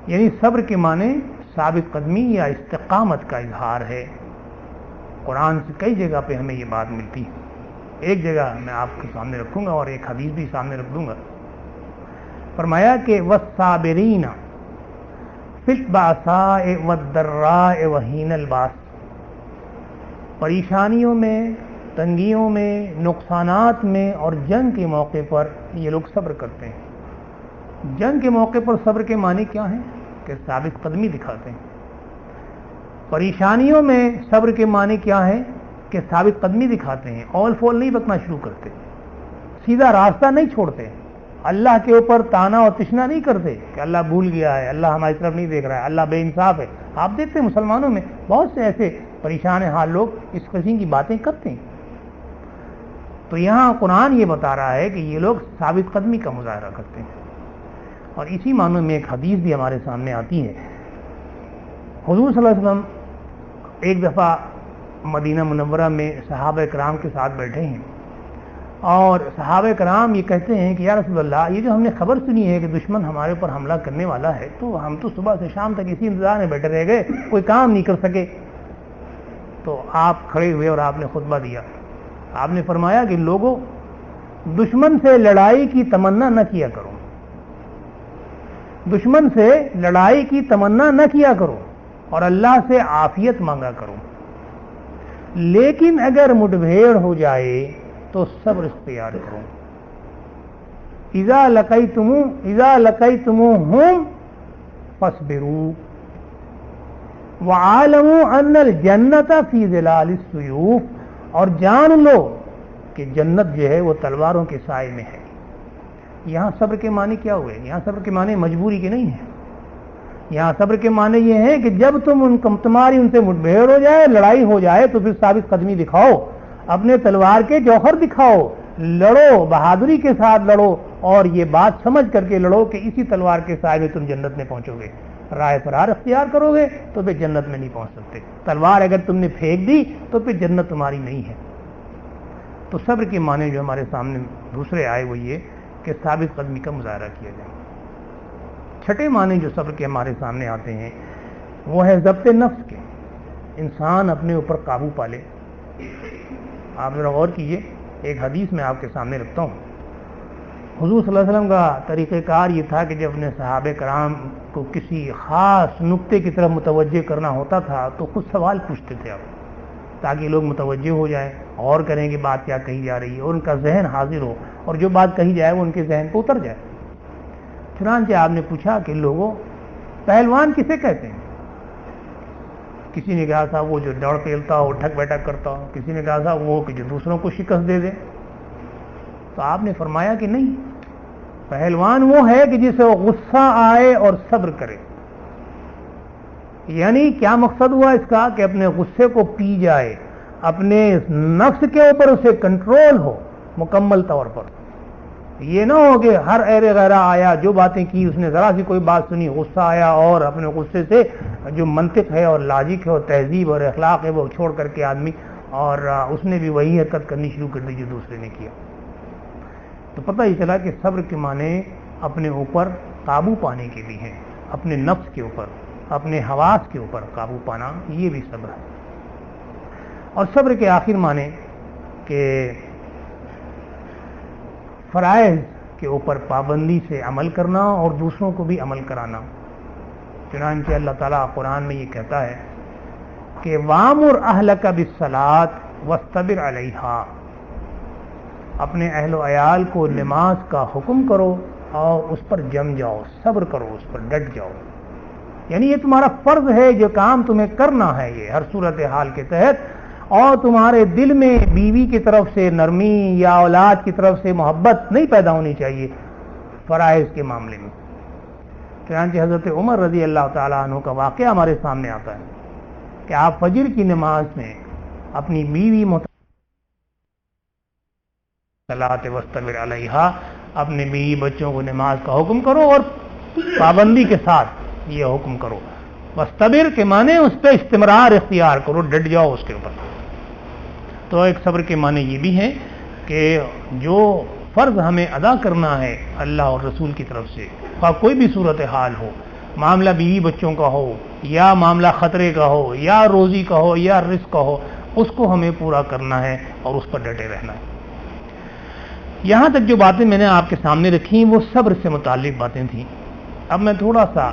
یعنی صبر کے معنی ثابت قدمی یا استقامت کا اظہار ہے۔ قرآن سے کئی جگہ پہ ہمیں یہ بات ملتی ہے، ایک جگہ میں آپ کے سامنے رکھوں گا اور ایک حدیث بھی سامنے رکھ دوں گا۔ فرمایا کہ والصابرین فی البأساء والضراء وحین الباس، پریشانیوں میں، تنگیوں میں، نقصانات میں اور جنگ کے موقع پر یہ لوگ صبر کرتے ہیں۔ جنگ کے موقع پر صبر کے معنی کیا ہیں کہ ثابت قدمی دکھاتے ہیں۔ پریشانیوں میں صبر کے معنی کیا ہے کہ ثابت قدمی دکھاتے ہیں، اول فول نہیں بکنا شروع کرتے، سیدھا راستہ نہیں چھوڑتے، اللہ کے اوپر تانا اور تشنا نہیں کرتے کہ اللہ بھول گیا ہے، اللہ ہماری طرف نہیں دیکھ رہا ہے، اللہ بے انصاف ہے۔ آپ دیکھتے ہیں مسلمانوں میں بہت سے ایسے پریشان حال لوگ اس قسم کی باتیں کرتے ہیں۔ تو یہاں قرآن یہ بتا رہا ہے کہ یہ لوگ ثابت قدمی کا مظاہرہ کرتے ہیں، اور اسی معنی میں ایک حدیث بھی ہمارے سامنے آتی ہے۔ حضور صلی اللہ علیہ وسلم ایک دفعہ مدینہ منورہ میں صحابہ کرام کے ساتھ بیٹھے ہیں، اور صحابہ کرام یہ کہتے ہیں کہ یا رسول اللہ، یہ جو ہم نے خبر سنی ہے کہ دشمن ہمارے اوپر حملہ کرنے والا ہے، تو ہم تو صبح سے شام تک اسی انتظار میں بیٹھے رہ گئے، کوئی کام نہیں کر سکے۔ تو آپ کھڑے ہوئے اور آپ نے خطبہ دیا۔ آپ نے فرمایا کہ لوگوں، دشمن سے لڑائی کی تمنا نہ کیا کرو، دشمن سے لڑائی کی تمنا نہ کیا کرو اور اللہ سے عافیت مانگا کرو، لیکن اگر مٹبھیڑ ہو جائے تو صبر اختیار کرو۔ اذا لقیتموہم فاصبروا وعالموا ان الجنت فی ظلال السیوف، اور جان لو کہ جنت جو ہے وہ تلواروں کے سائے میں ہے۔ یہاں صبر کے معنی کیا ہوئے؟ یہاں صبر کے معنی مجبوری کے نہیں ہیں، یہاں صبر کے معنی یہ ہیں کہ جب تمہاری ان سے مٹبھیڑ ہو جائے، لڑائی ہو جائے، تو پھر ثابت قدمی دکھاؤ، اپنے تلوار کے جوہر دکھاؤ، لڑو، بہادری کے ساتھ لڑو، اور یہ بات سمجھ کر کے لڑو کہ اسی تلوار کے سائے میں تم جنت میں پہنچو گے۔ رائے فرار اختیار کرو گے تو پھر جنت میں نہیں پہنچ سکتے، تلوار اگر تم نے پھینک دی تو پھر جنت تمہاری نہیں ہے۔ تو صبر کے معنی جو ہمارے سامنے دوسرے آئے وہ یہ کہ ثابت قدمی کا مظاہرہ کیا جائے۔ چھٹے معنی جو صبر کے ہمارے سامنے آتے ہیں وہ ہے ضبط نفس کے، انسان اپنے اوپر قابو پالے۔ آپ ذرا غور کیجئے، ایک حدیث میں آپ کے سامنے رکھتا ہوں۔ حضور صلی اللہ علیہ وسلم کا طریقہ کار یہ تھا کہ جب اپنے صحابہ کرام کو کسی خاص نقطے کی طرف متوجہ کرنا ہوتا تھا تو خود سوال پوچھتے تھے آپ، تاکہ لوگ متوجہ ہو جائیں، اور کریں کہ بات کیا کہی جا رہی ہے، اور ان کا ذہن حاضر ہو، اور جو بات کہی جائے وہ ان کے ذہن کو اتر جائے۔ چنانچہ آپ نے پوچھا کہ لوگوں، پہلوان کسے کہتے ہیں؟ کسی نے کہا تھا وہ جو دوڑ پھیلتا ہو، ٹھک بیٹھک کرتا ہو، کسی نے کہا تھا وہ کہ جو دوسروں کو شکست دے دے. تو آپ نے فرمایا کہ نہیں، پہلوان وہ ہے کہ جسے وہ غصہ آئے اور صبر کرے. یعنی کیا مقصد ہوا اس کا؟ کہ اپنے غصے کو پی جائے، اپنے نفس کے اوپر اسے کنٹرول ہو مکمل طور پر. یہ نہ ہو کہ ہر ایرے غیرہ آیا، جو باتیں کی اس نے، ذرا سی کوئی بات سنی، غصہ آیا اور اپنے غصے سے جو منطق ہے اور لاجک ہے اور تہذیب اور اخلاق ہے وہ چھوڑ کر کے آدمی اور اس نے بھی وہی حرکت کرنی شروع کر دی جو دوسرے نے کیا. تو پتہ ہی چلا کہ صبر کے معنی اپنے اوپر قابو پانے کے بھی ہیں، اپنے نفس کے اوپر، اپنے حواس کے اوپر قابو پانا، یہ بھی صبر ہے. اور صبر کے آخر معنی کہ فرائض کے اوپر پابندی سے عمل کرنا اور دوسروں کو بھی عمل کرانا. چنانچہ اللہ تعالیٰ قرآن میں یہ کہتا ہے کہ وَامُرْ أَهْلَكَ بِالصَّلَاةِ وَاصْطَبِرْ عَلَيْهَا، اپنے اہل و عیال کو نماز کا حکم کرو اور اس پر جم جاؤ، صبر کرو، اس پر ڈٹ جاؤ. یعنی یہ تمہارا فرض ہے، جو کام تمہیں کرنا ہے یہ ہر صورتحال کے تحت. اور تمہارے دل میں بیوی کی طرف سے نرمی یا اولاد کی طرف سے محبت نہیں پیدا ہونی چاہیے فرائض کے معاملے میں. چنانچہ حضرت عمر رضی اللہ تعالیٰ عنہ کا واقعہ ہمارے سامنے آتا ہے کہ آپ فجر کی نماز میں اپنی بیوی صلاۃ واصطبر علیہا، اپنے بیوی بچوں کو نماز کا حکم کرو اور پابندی کے ساتھ یہ حکم کرو. واصطبر کے معنی اس پہ استمرار اختیار کرو، ڈٹ جاؤ اس کے اوپر. تو ایک صبر کے معنی یہ بھی ہے کہ جو فرض ہمیں ادا کرنا ہے اللہ اور رسول کی طرف سے، خواہ کوئی بھی صورتحال ہو، معاملہ بیوی بچوں کا ہو یا معاملہ خطرے کا ہو یا روزی کا ہو یا رزق کا ہو، اس کو ہمیں پورا کرنا ہے اور اس پر ڈٹے رہنا ہے. یہاں تک جو باتیں میں نے آپ کے سامنے رکھی وہ صبر سے متعلق باتیں تھیں. اب میں تھوڑا سا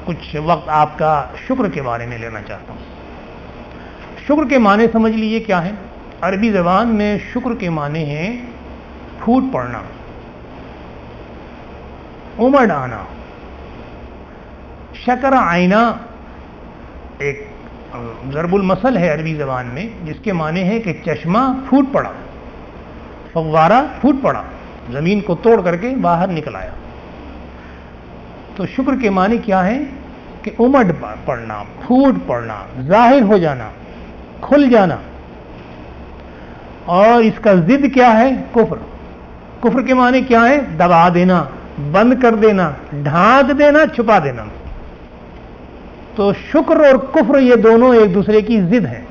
کچھ وقت آپ کا شکر کے بارے میں لینا چاہتا ہوں. شکر کے معنی سمجھ لیجئے کیا ہے. عربی زبان میں شکر کے معنی ہیں پھوٹ پڑنا، امڑ آنا. شکر آئینہ ایک ضرب المثل ہے عربی زبان میں، جس کے معنی ہے کہ چشمہ پھوٹ پڑا، فوارہ پھوٹ پڑا، زمین کو توڑ کر کے باہر نکل آیا. تو شکر کے معنی کیا ہے کہ امڑ پڑنا، پھوٹ پڑنا، ظاہر ہو جانا، کھل جانا. اور اس کا ضد کیا ہے؟ کفر. کفر کے معنی کیا ہے؟ دبا دینا، بند کر دینا، ڈھانک دینا، چھپا دینا. تو شکر اور کفر یہ دونوں ایک دوسرے کی ضد ہیں.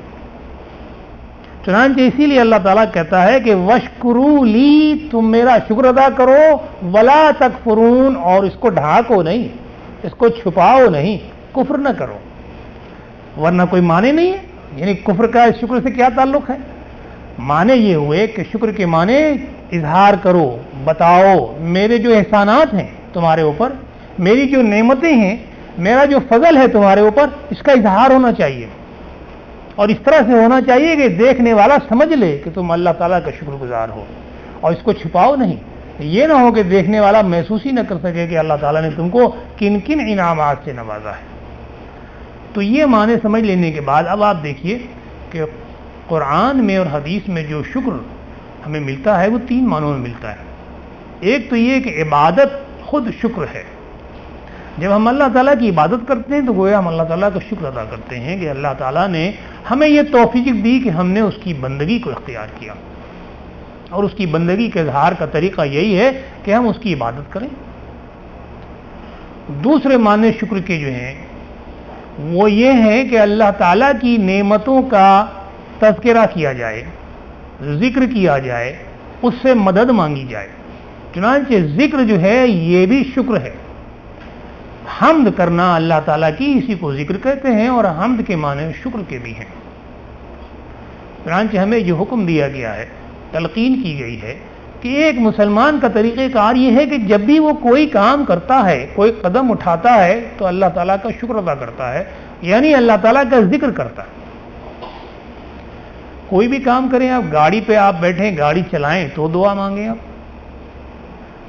چنانچہ اسی لیے اللہ تعالیٰ کہتا ہے کہ وَاشْكُرُوا لِي، تم میرا شکر ادا کرو، وَلَا تَكْفُرُونَ، اور اس کو ڈھانکو نہیں، اس کو چھپاؤ نہیں، کفر نہ کرو، ورنہ کوئی معنی نہیں ہے. یعنی کفر کا اس شکر سے کیا تعلق ہے؟ معنی یہ ہوئے کہ شکر کے معنی اظہار کرو، بتاؤ میرے جو احسانات ہیں تمہارے اوپر، میری جو نعمتیں ہیں، میرا جو فضل ہے تمہارے اوپر، اس کا اظہار ہونا چاہیے. اور اس طرح سے ہونا چاہیے کہ دیکھنے والا سمجھ لے کہ تم اللہ تعالیٰ کا شکر گزار ہو، اور اس کو چھپاؤ نہیں. یہ نہ ہو کہ دیکھنے والا محسوس ہی نہ کر سکے کہ اللہ تعالیٰ نے تم کو کن کن انعامات سے نوازا ہے. تو یہ معنی سمجھ لینے کے بعد اب آپ دیکھیے کہ قرآن میں اور حدیث میں جو شکر ہمیں ملتا ہے وہ 3 معنوں میں ملتا ہے. ایک تو یہ کہ عبادت خود شکر ہے. جب ہم اللہ تعالیٰ کی عبادت کرتے ہیں تو گویا ہم اللہ تعالیٰ کا شکر ادا کرتے ہیں کہ اللہ تعالیٰ نے ہمیں یہ توفیق دی کہ ہم نے اس کی بندگی کو اختیار کیا، اور اس کی بندگی کے اظہار کا طریقہ یہی ہے کہ ہم اس کی عبادت کریں. دوسرے معنی شکر کے جو ہیں وہ یہ ہے کہ اللہ تعالیٰ کی نعمتوں کا تذکرہ کیا جائے، ذکر کیا جائے، اس سے مدد مانگی جائے. چنانچہ ذکر جو ہے یہ بھی شکر ہے. حمد کرنا اللہ تعالیٰ کی، اسی کو ذکر کہتے ہیں، اور حمد کے معنی شکر کے بھی ہیں. چنانچہ ہمیں جو حکم دیا گیا ہے، تلقین کی گئی ہے کہ ایک مسلمان کا طریقہ کار یہ ہے کہ جب بھی وہ کوئی کام کرتا ہے، کوئی قدم اٹھاتا ہے تو اللہ تعالیٰ کا شکر ادا کرتا ہے، یعنی اللہ تعالیٰ کا ذکر کرتا ہے. کوئی بھی کام کریں آپ، گاڑی پہ آپ بیٹھیں، گاڑی چلائیں تو دعا مانگیں، آپ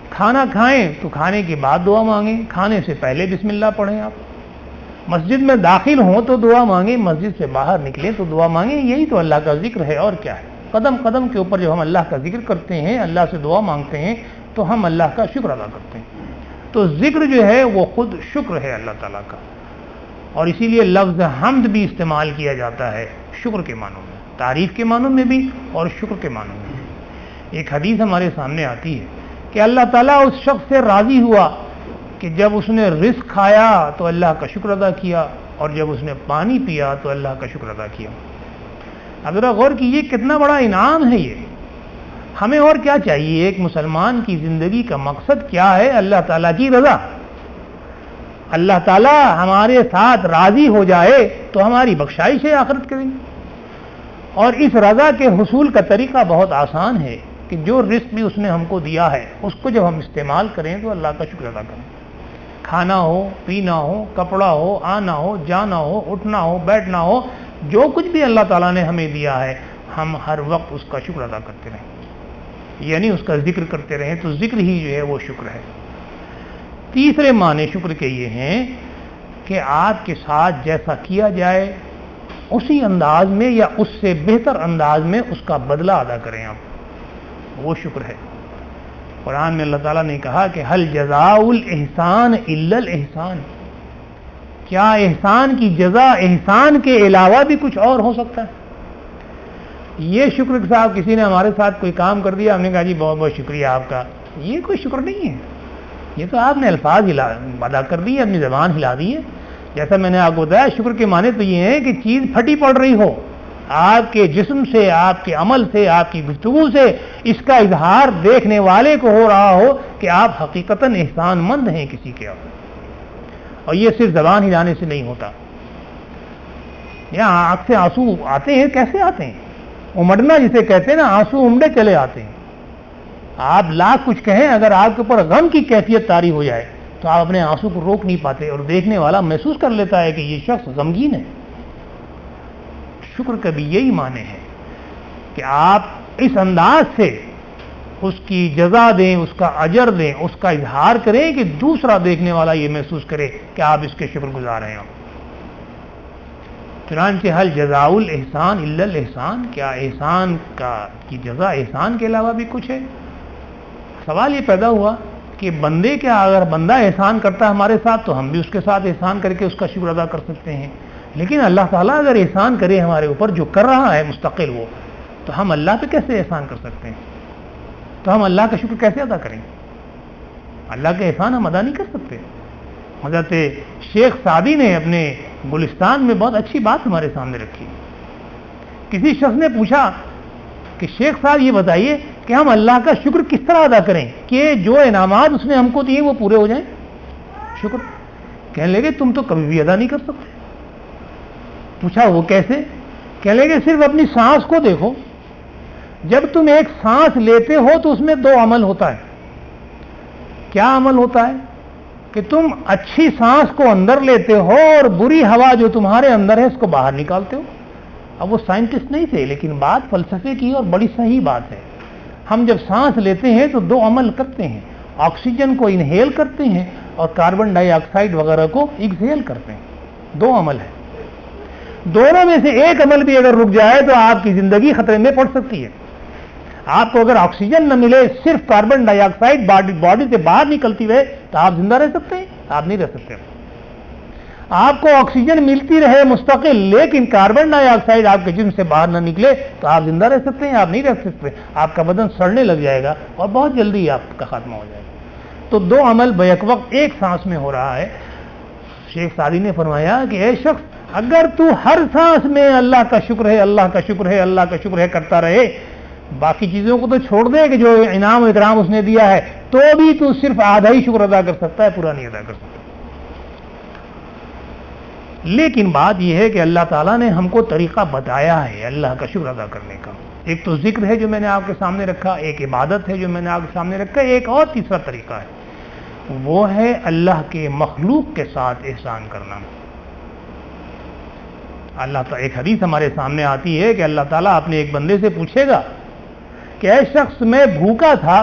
کھانا کھائیں تو کھانے کے بعد دعا مانگیں، کھانے سے پہلے بسم اللہ پڑھیں، آپ مسجد میں داخل ہوں تو دعا مانگیں, مسجد سے باہر نکلیں تو دعا مانگیں. یہی تو اللہ کا ذکر ہے, اور کیا ہے. قدم قدم کے اوپر جب ہم اللہ کا ذکر کرتے ہیں, اللہ سے دعا مانگتے ہیں, تو ہم اللہ کا شکر ادا کرتے ہیں. تو ذکر جو ہے وہ خود شکر ہے اللہ تعالیٰ کا, اور اسی لیے لفظ حمد بھی استعمال کیا جاتا ہے شکر کے معنوں میں, تعریف کے معنوں میں بھی اور شکر کے معنوں میں بھی. ایک حدیث ہمارے سامنے آتی ہے کہ اللہ تعالیٰ اس شخص سے راضی ہوا کہ جب اس نے رزق کھایا تو اللہ کا شکر ادا کیا, اور جب اس نے پانی پیا تو اللہ کا شکر ادا کیا. اب ذرا غور کیجیے کتنا بڑا انعام ہے یہ. ہمیں اور کیا چاہیے؟ ایک مسلمان کی زندگی کا مقصد کیا ہے؟ اللہ تعالیٰ کی رضا. اللہ تعالیٰ ہمارے ساتھ راضی ہو جائے تو ہماری بخشائش ہے آخرت کے دن. اور اس رضا کے حصول کا طریقہ بہت آسان ہے کہ جو رزق بھی اس نے ہم کو دیا ہے اس کو جب ہم استعمال کریں تو اللہ کا شکر ادا کریں. کھانا ہو, پینا ہو, کپڑا ہو, آنا ہو, جانا ہو, اٹھنا ہو, بیٹھنا ہو, جو کچھ بھی اللہ تعالیٰ نے ہمیں دیا ہے ہم ہر وقت اس کا شکر ادا کرتے رہیں, یعنی اس کا ذکر کرتے رہیں. تو ذکر ہی جو ہے وہ شکر ہے. تیسرے معنی شکر کے یہ ہیں کہ آپ کے ساتھ جیسا کیا جائے اسی انداز میں یا اس سے بہتر انداز میں اس کا بدلہ ادا کریں آپ, وہ شکر ہے. قرآن میں اللہ تعالیٰ نے کہا کہ حل جزاء الاحسان الا الاحسان, کیا احسان کی جزا احسان کے علاوہ بھی کچھ اور ہو سکتا ہے؟ یہ شکر کے صاحب کسی نے ہمارے ساتھ کوئی کام کر دیا, ہم نے کہا جی بہت بہت شکریہ آپ کا, یہ کوئی شکر نہیں ہے. یہ تو آپ نے الفاظ ادا کر دی ہے, اپنی زبان ہلا دی ہے. جیسا میں نے آپ کو بتایا شکر کے معنی تو یہ ہیں کہ چیز پھٹی پڑ رہی ہو آپ کے جسم سے, آپ کے عمل سے, آپ کی گفتگو سے, اس کا اظہار دیکھنے والے کو ہو رہا ہو کہ آپ حقیقتاً احسان مند ہیں کسی کے. اور یہ صرف زبان ہلانے سے نہیں ہوتا. یہاں آنکھ سے آنسو آتے ہیں, کیسے آتے ہیں؟ امڑنا جسے کہتے ہیں نا, آنسو امڑے چلے آتے ہیں. آپ لاکھ کچھ کہیں, اگر آپ کے اوپر غم کی کیفیت طاری ہو جائے تو آپ اپنے آنسو کو روک نہیں پاتے, اور دیکھنے والا محسوس کر لیتا ہے کہ یہ شخص غمگین ہے. شکر کا بھی یہی معنی ہے کہ آپ اس انداز سے اس کی جزا دیں, اس کا اجر دیں, اس کا اظہار کریں کہ دوسرا دیکھنے والا یہ محسوس کرے کہ آپ اس کے شکر گزار ہیں. چنانچہ حل جزاء الاحسان الا الاحسان, کیا احسان کی جزا احسان کے علاوہ بھی کچھ ہے؟ سوال یہ پیدا ہوا کہ بندے کیا, اگر بندہ احسان کرتا ہے ہمارے ساتھ تو ہم بھی اس کے ساتھ احسان کر کے اس کا شکر ادا کر سکتے ہیں, لیکن اللہ تعالیٰ اگر احسان کرے ہمارے اوپر, جو کر رہا ہے مستقل وہ, تو ہم اللہ پہ کیسے احسان کر سکتے ہیں؟ تو ہم اللہ کا شکر کیسے ادا کریں؟ اللہ کے احسان ہم ادا نہیں کر سکتے. حضرت شیخ سعدی نے اپنے گلستان میں بہت اچھی بات ہمارے سامنے رکھی. کسی شخص نے پوچھا کہ شیخ صاحب یہ بتائیے کہ ہم اللہ کا شکر کس طرح ادا کریں کہ جو انعامات اس نے ہم کو دیے وہ پورے ہو جائیں. شکر کہنے لگے تم تو کبھی بھی ادا نہیں کر سکتے. پوچھا وہ کیسے؟ کہنے لگے صرف اپنی سانس کو دیکھو, جب تم ایک سانس لیتے ہو تو اس میں دو عمل ہوتا ہے. کیا عمل ہوتا ہے؟ کہ تم اچھی سانس کو اندر لیتے ہو اور بری ہوا جو تمہارے اندر ہے اس کو باہر نکالتے ہو. اب وہ سائنٹسٹ نہیں تھے, لیکن بات فلسفے کی اور بڑی صحیح بات ہے. ہم جب سانس لیتے ہیں تو دو عمل کرتے ہیں, آکسیجن کو انہیل کرتے ہیں اور کاربن ڈائی آکسائڈ وغیرہ کو ایکسہیل کرتے ہیں. دو عمل ہے. دونوں میں سے ایک عمل بھی اگر رک جائے تو آپ کی زندگی خطرے میں پڑ سکتی ہے. آپ کو اگر آکسیجن نہ ملے, صرف کاربن ڈائی آکسائڈ باڈی سے باہر نکلتی رہے تو آپ زندہ رہ سکتے ہیں؟ آپ نہیں رہ سکتے. آپ کو آکسیجن ملتی رہے مستقل, لیکن کاربن ڈائی آکسائڈ آپ کے جسم سے باہر نہ نکلے تو آپ زندہ رہ سکتے ہیں؟ آپ نہیں رہ سکتے. آپ کا بدن سڑنے لگ جائے گا اور بہت جلدی آپ کا خاتمہ ہو جائے گا. تو دو عمل بیک وقت ایک سانس میں ہو رہا ہے. شیخ سعدی نے فرمایا کہ اے شخص, اگر تو ہر سانس میں اللہ کا شکر ہے, اللہ کا شکر ہے, اللہ کا شکر ہے کرتا رہے, باقی چیزوں کو تو چھوڑ دے کہ جو انعام و اکرام اس نے دیا ہے, تو بھی تو صرف آدھا ہی شکر ادا کر سکتا ہے, پورا نہیں ادا کر سکتا. لیکن بات یہ ہے کہ اللہ تعالیٰ نے ہم کو طریقہ بتایا ہے اللہ کا شکر ادا کرنے کا. ایک تو ذکر ہے جو میں نے آپ کے سامنے رکھا, ایک عبادت ہے جو میں نے آپ کے سامنے رکھا, ایک اور تیسرا طریقہ ہے, وہ ہے اللہ کے مخلوق کے ساتھ احسان کرنا. اللہ تعالیٰ, ایک حدیث ہمارے سامنے آتی ہے کہ اللہ تعالیٰ اپنے ایک بندے سے پوچھے گا کہ اے شخص, میں بھوکا تھا,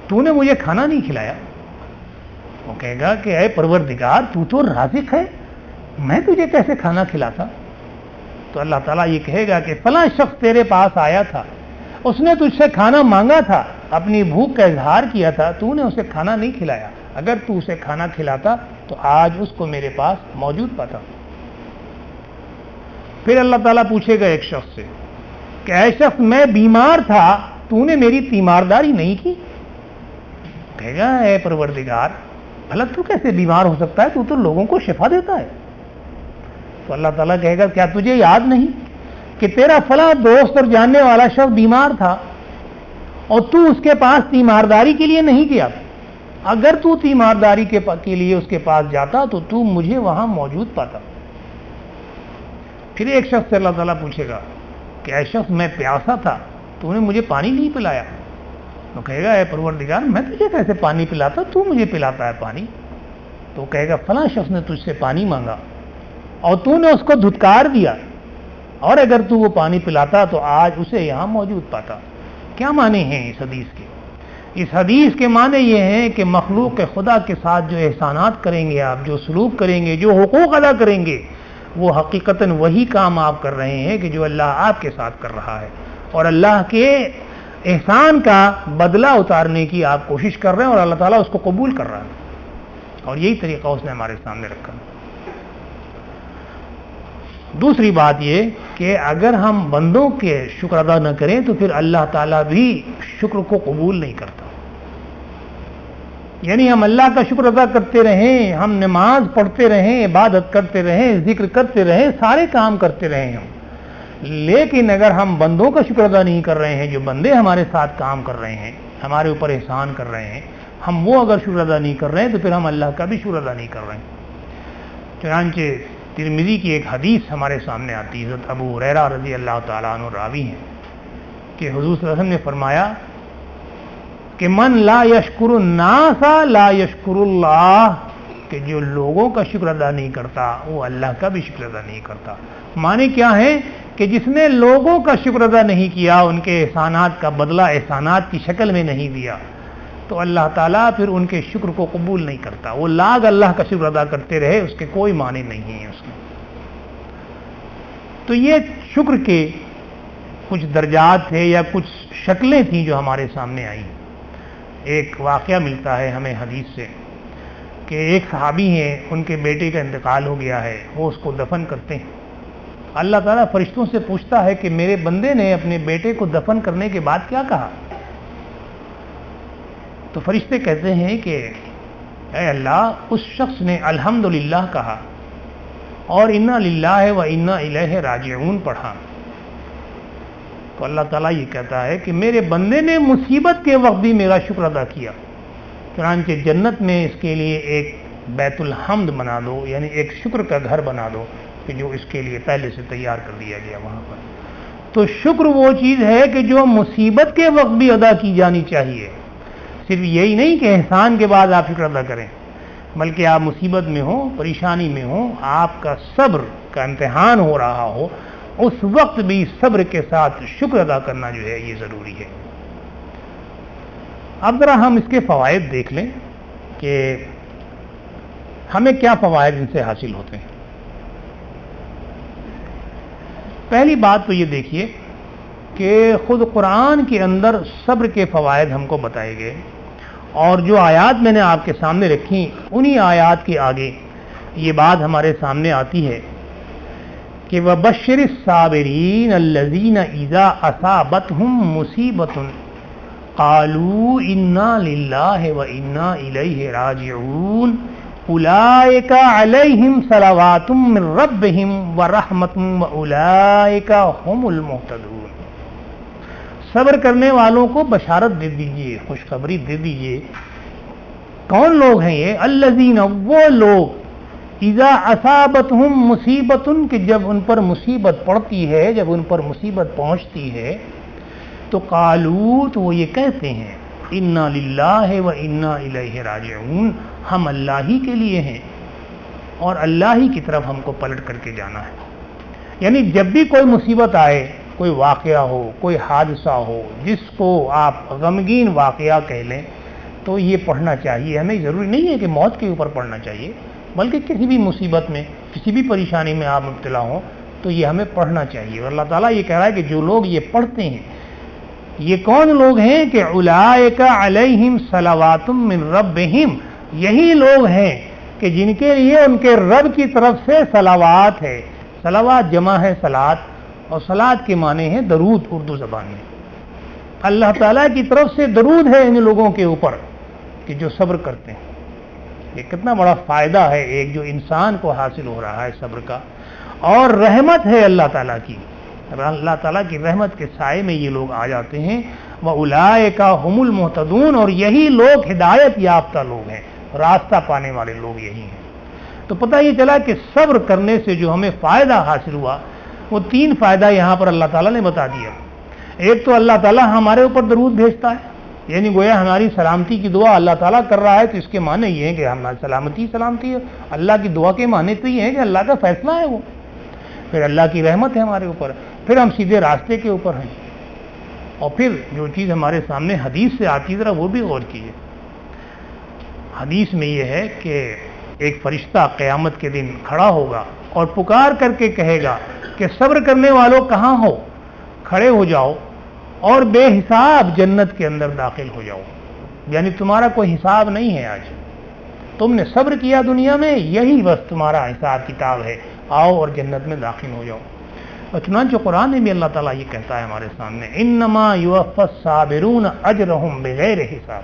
تو نے مجھے کھانا نہیں کھلایا. وہ کہے گا کہ اے پروردگار تو تو رازق ہے، میں تجھے کیسے کھانا کھلاتا؟ تو اللہ تعالیٰ یہ کہے گا کہ فلاں شخص تیرے پاس آیا تھا، اس نے تجھ سے کھانا مانگا تھا، اپنی بھوک کا اظہار کیا تھا، تو نے اسے کھانا نہیں کھلایا، اگر تو اسے کھانا کھلاتا تو آج اس کو میرے پاس موجود پاتا۔ پھر اللہ تعالیٰ پوچھے گا ایک شخص سے کہ اے شخص میں بیمار تھا، تو نے میری تیمارداری نہیں کی؟ کہے گا اے پروردگار بھلا تو کیسے بیمار ہو سکتا ہے، تو تو لوگوں کو شفا دیتا ہے۔ تو اللہ تعالیٰ کہے گا کیا تجھے یاد نہیں کہ تیرا فلاں دوست اور جاننے والا شخص بیمار تھا اور تو اس کے پاس تیمارداری کے لیے نہیں گیا؟ اگر تو تیمارداری کے لیے اس کے پاس جاتا تو مجھے وہاں موجود پاتا۔ پھر ایک شخص سے اللہ تعالیٰ پوچھے گا کہ اے شخص میں پیاسا تھا، تو نے مجھے پانی نہیں پلایا؟ تو کہے گا اے پروردگار میں تجھے کیسے پانی پلاتا، تو مجھے پلاتا ہے پانی؟ تو کہے گا فلاں شخص نے تجھ سے پانی مانگا اور تو نے اس کو دھتکار دیا، اور اگر تو وہ پانی پلاتا تو آج اسے یہاں موجود پاتا۔ کیا معنی ہیں اس حدیث کے؟ اس حدیث کے معنی یہ ہیں کہ مخلوق خدا کے ساتھ جو احسانات کریں گے آپ، جو سلوک کریں گے، جو حقوق ادا کریں گے، وہ حقیقتاً وہی کام آپ کر رہے ہیں کہ جو اللہ آپ کے ساتھ کر رہا ہے، اور اللہ کے احسان کا بدلہ اتارنے کی آپ کوشش کر رہے ہیں، اور اللہ تعالیٰ اس کو قبول کر رہا ہے، اور یہی طریقہ اس نے ہمارے سامنے رکھا۔ دوسری بات یہ کہ اگر ہم بندوں کے شکر ادا نہ کریں تو پھر اللہ تعالیٰ بھی شکر کو قبول نہیں کرتا۔ یعنی ہم اللہ کا شکر ادا کرتے رہیں، ہم نماز پڑھتے رہیں، عبادت کرتے رہیں، ذکر کرتے رہیں، سارے کام کرتے رہیں ہم، لیکن اگر ہم بندوں کا شکر ادا نہیں کر رہے ہیں، جو بندے ہمارے ساتھ کام کر رہے ہیں، ہمارے اوپر احسان کر رہے ہیں، ہم وہ اگر شکر ادا نہیں کر رہے ہیں تو پھر ہم اللہ کا بھی شکر ادا نہیں کر رہے ہیں۔ چنانچہ ترمذی کی ایک حدیث ہمارے سامنے آتی ہے، حضرت ابو ہریرہ رضی اللہ تعالیٰ عنہ راوی ہیں کہ حضور صلی اللہ علیہ وسلم نے فرمایا کہ من لا یشکر الناس لا یشکر اللہ، کہ جو لوگوں کا شکر ادا نہیں کرتا وہ اللہ کا بھی شکر ادا نہیں کرتا۔ معنی کیا ہے کہ جس نے لوگوں کا شکر ادا نہیں کیا، ان کے احسانات کا بدلہ احسانات کی شکل میں نہیں دیا، تو اللہ تعالیٰ پھر ان کے شکر کو قبول نہیں کرتا۔ وہ لاگ اللہ کا شکر ادا کرتے رہے، اس کے کوئی معنی نہیں ہے اس میں۔ تو یہ شکر کے کچھ درجات تھے یا کچھ شکلیں تھیں جو ہمارے سامنے آئیں۔ ایک واقعہ ملتا ہے ہمیں حدیث سے کہ ایک صحابی ہیں، ان کے بیٹے کا انتقال ہو گیا ہے، وہ اس کو دفن کرتے ہیں۔ اللہ تعالیٰ فرشتوں سے پوچھتا ہے کہ میرے بندے نے اپنے بیٹے کو دفن کرنے کے بعد کیا کہا؟ تو فرشتے کہتے ہیں کہ اے اللہ، اس شخص نے الحمدللہ کہا اور انا للہ و انا الیہ راجعون پڑھا۔ تو اللہ تعالیٰ یہ کہتا ہے کہ میرے بندے نے مصیبت کے وقت بھی میرا شکر ادا کیا، چنانچہ جنت میں اس کے لیے ایک بیت الحمد بنا دو، یعنی ایک شکر کا گھر بنا دو کہ جو اس کے لیے پہلے سے تیار کر دیا گیا وہاں پر۔ تو شکر وہ چیز ہے کہ جو مصیبت کے وقت بھی ادا کی جانی چاہیے۔ صرف یہی نہیں کہ احسان کے بعد آپ شکر ادا کریں، بلکہ آپ مصیبت میں ہوں، پریشانی میں ہوں، آپ کا صبر کا امتحان ہو رہا ہو، اس وقت بھی صبر کے ساتھ شکر ادا کرنا جو ہے یہ ضروری ہے۔ اب ذرا ہم اس کے فوائد دیکھ لیں کہ ہمیں کیا فوائد ان سے حاصل ہوتے ہیں۔ پہلی بات تو یہ دیکھیے کہ خود قرآن کے اندر صبر کے فوائد ہم کو بتائے گئے، اور جو آیات میں نے آپ کے سامنے رکھی انہی آیات کے آگے یہ بات ہمارے سامنے آتی ہے کہ وَبَشِّرِ الصَّابِرِينَ الَّذِينَ إِذَا أَصَابَتْهُم مُّصِيبَةٌ قَالُوا إِنَّا لِلَّهِ وَإِنَّا إِلَيْهِ رَاجِعُونَ أُولَئِكَ عَلَيْهِمْ صَلَوَاتٌ مِّن رَّبِّهِمْ وَرَحْمَةٌ وَأُولَئِكَ هُمُ الْمُهْتَدُونَ۔ صبر کرنے والوں کو بشارت دے دیجئے، خوشخبری دے دیجئے۔ کون لوگ ہیں یہ؟ الذین، وہ لوگ، اذا اصابتہم مصیبت، کہ جب ان پر مصیبت پڑتی ہے، جب ان پر مصیبت پہنچتی ہے تو قالوا، تو وہ یہ کہتے ہیں انا للہ و انا الیہ راجعون، ہم اللہ ہی کے لیے ہیں اور اللہ ہی کی طرف ہم کو پلٹ کر کے جانا ہے۔ یعنی جب بھی کوئی مصیبت آئے، کوئی واقعہ ہو، کوئی حادثہ ہو جس کو آپ غمگین واقعہ کہہ لیں، تو یہ پڑھنا چاہیے ہمیں. ضروری نہیں ہے کہ موت کے اوپر پڑھنا چاہیے، بلکہ کسی بھی مصیبت میں، کسی بھی پریشانی میں آپ مبتلا ہوں تو یہ ہمیں پڑھنا چاہیے. اور اللہ تعالیٰ یہ کہہ رہا ہے کہ جو لوگ یہ پڑھتے ہیں، یہ کون لوگ ہیں کہ اولئک علیہم صلوات من ربہم، یہی لوگ ہیں کہ جن کے لیے ان کے رب کی طرف سے صلوات ہے. صلوات جمع ہے صلات، اور صلات کے معنی ہے درود اردو زبان میں. اللہ تعالیٰ کی طرف سے درود ہے ان لوگوں کے اوپر کہ جو صبر کرتے ہیں. یہ کتنا بڑا فائدہ ہے ایک جو انسان کو حاصل ہو رہا ہے صبر کا، اور رحمت ہے اللہ تعالیٰ کی. اللہ تعالیٰ کی رحمت کے سائے میں یہ لوگ آ جاتے ہیں. وَأُولَئِكَ هُمُ الْمُهْتَدُونَ، اور یہی لوگ ہدایت یافتہ لوگ ہیں، راستہ پانے والے لوگ یہی ہیں. تو پتہ یہ چلا کہ صبر کرنے سے جو ہمیں فائدہ حاصل ہوا وہ 3 فائدہ یہاں پر اللہ تعالیٰ نے بتا دیا. ایک تو اللہ تعالیٰ ہمارے اوپر درود بھیجتا ہے، یعنی گویا ہماری سلامتی کی دعا اللہ تعالیٰ کر رہا ہے، تو اس کے معنی یہ ہے کہ ہماری سلامتی ہے. اللہ کی دعا کے معنی تو یہ ہے کہ اللہ کا فیصلہ ہے وہ. پھر اللہ کی رحمت ہے ہمارے اوپر، پھر ہم سیدھے راستے کے اوپر ہیں. اور پھر جو چیز ہمارے سامنے حدیث سے آتی ذرا وہ بھی غور کیجیے. حدیث میں یہ ہے کہ ایک فرشتہ قیامت کے دن کھڑا ہوگا اور پکار کر کے کہے گا کہ صبر کرنے والوں کہاں ہو، کھڑے ہو جاؤ اور بے حساب جنت کے اندر داخل ہو جاؤ. یعنی تمہارا کوئی حساب نہیں ہے، آج تم نے صبر کیا دنیا میں، یہی بس تمہارا حساب کتاب ہے، آؤ اور جنت میں داخل ہو جاؤ. اور چنانچہ قرآن میں بھی اللہ تعالیٰ یہ کہتا ہے ہمارے سامنے، انما یوفی الصابرون اجرہم بغیر حساب.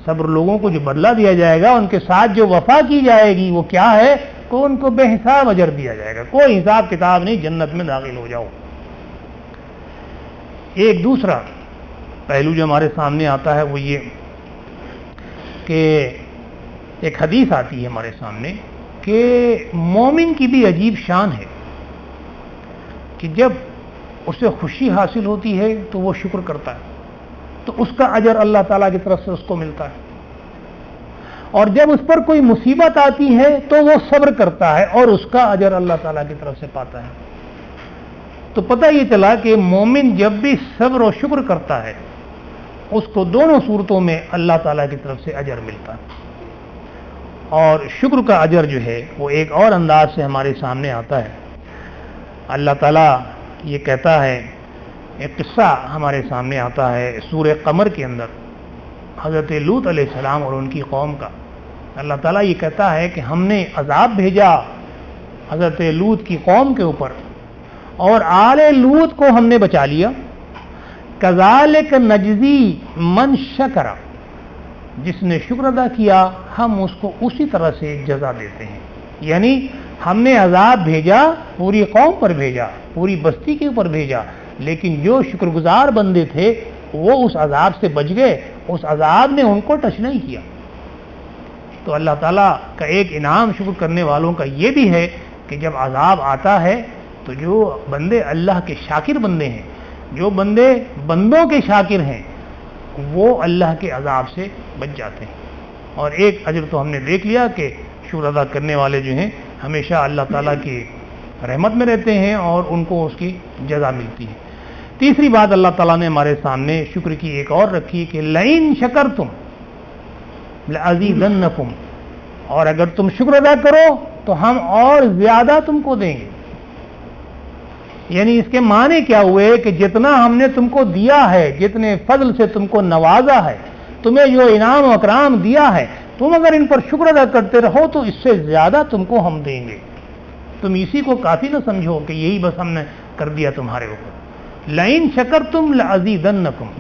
صبر لوگوں کو جو بدلہ دیا جائے گا، ان کے ساتھ جو وفا کی جائے گی وہ کیا ہے کہ ان کو بے حساب اجر دیا جائے گا. کوئی حساب کتاب نہیں، جنت میں داخل ہو جاؤ. ایک دوسرا پہلو جو ہمارے سامنے آتا ہے وہ یہ کہ ایک حدیث آتی ہے ہمارے سامنے کہ مومن کی بھی عجیب شان ہے کہ جب اسے خوشی حاصل ہوتی ہے تو وہ شکر کرتا ہے، تو اس کا اجر اللہ تعالیٰ کی طرف سے اس کو ملتا ہے. اور جب اس پر کوئی مصیبت آتی ہے تو وہ صبر کرتا ہے اور اس کا اجر اللہ تعالیٰ کی طرف سے پاتا ہے. تو پتہ یہ چلا کہ مومن جب بھی صبر و شکر کرتا ہے اس کو دونوں صورتوں میں اللہ تعالیٰ کی طرف سے اجر ملتا ہے. اور شکر کا اجر جو ہے وہ ایک اور انداز سے ہمارے سامنے آتا ہے. اللہ تعالیٰ یہ کہتا ہے، ایک قصہ ہمارے سامنے آتا ہے سورہ قمر کے اندر، حضرت لوط علیہ السلام اور ان کی قوم کا. اللہ تعالیٰ یہ کہتا ہے کہ ہم نے عذاب بھیجا حضرت لوط کی قوم کے اوپر اور آل لوط کو ہم نے بچا لیا. کذالک نجزی من شکر، جس نے شکر ادا کیا ہم اس کو اسی طرح سے جزا دیتے ہیں. یعنی ہم نے عذاب بھیجا، پوری قوم پر بھیجا، پوری بستی کے اوپر بھیجا، لیکن جو شکر گزار بندے تھے وہ اس عذاب سے بچ گئے، اس عذاب نے ان کو ٹچ نہیں کیا. تو اللہ تعالیٰ کا ایک انعام شکر کرنے والوں کا یہ بھی ہے کہ جب عذاب آتا ہے تو جو بندے اللہ کے شاکر بندے ہیں، جو بندے بندوں کے شاکر ہیں، وہ اللہ کے عذاب سے بچ جاتے ہیں. اور ایک اجر تو ہم نے دیکھ لیا کہ شکر ادا کرنے والے جو ہیں ہمیشہ اللہ تعالیٰ کی رحمت میں رہتے ہیں اور ان کو اس کی جزا ملتی ہے. تیسری بات اللہ تعالیٰ نے ہمارے سامنے شکر کی ایک اور رکھی کہ لئن شکرتم لأزیدنکم، اور اگر تم شکر ادا کرو تو ہم اور زیادہ تم کو دیں گے. یعنی اس کے معنی کیا ہوئے کہ جتنا ہم نے تم کو دیا ہے، جتنے فضل سے تم کو نوازا ہے، تمہیں جو انعام و اکرام دیا ہے، تم اگر ان پر شکر ادا کرتے رہو تو اس سے زیادہ تم کو ہم دیں گے. تم اسی کو کافی نہ سمجھو کہ یہی بس ہم نے کر دیا تمہارے اوپر. لئن شکرتم لأزیدنکم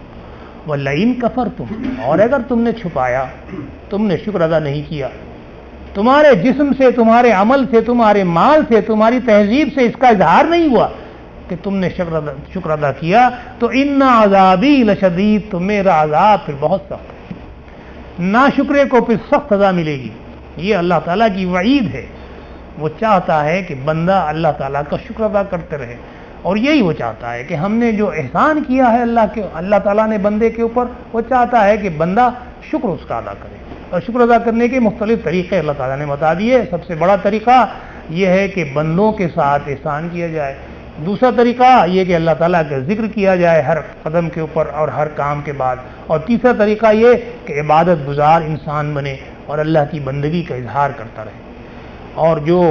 ولئن کفرتم، اور اگر تم نے چھپایا، تم نے شکر ادا نہیں کیا، تمہارے جسم سے، تمہارے عمل سے، تمہارے مال سے، تمہاری تہذیب سے اس کا اظہار نہیں ہوا کہ تم نے شکر ادا کیا، تو ان عذابی لشدید، تو میرا عذاب پھر بہت سخت ہے. ناشکرے کو پھر سخت سزا ملے گی. یہ اللہ تعالیٰ کی وعید ہے. وہ چاہتا ہے کہ بندہ اللہ تعالیٰ کا شکر ادا کرتے رہے، اور یہی وہ چاہتا ہے کہ ہم نے جو احسان کیا ہے اللہ تعالیٰ نے بندے کے اوپر، وہ چاہتا ہے کہ بندہ شکر اس کا ادا کرے. اور شکر ادا کرنے کے مختلف طریقے اللہ تعالیٰ نے بتا دیے. سب سے بڑا طریقہ یہ ہے کہ بندوں کے ساتھ احسان کیا جائے. دوسرا طریقہ یہ کہ اللہ تعالیٰ کا ذکر کیا جائے ہر قدم کے اوپر اور ہر کام کے بعد. اور تیسرا طریقہ یہ کہ عبادت گزار انسان بنے اور اللہ کی بندگی کا اظہار کرتا رہے. اور جو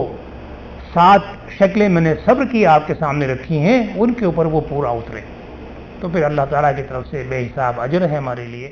7 شکلیں میں نے صبر کی آپ کے سامنے رکھی ہیں ان کے اوپر وہ پورا اترے تو پھر اللہ تعالیٰ کی طرف سے بے حساب اجر ہے ہمارے لیے.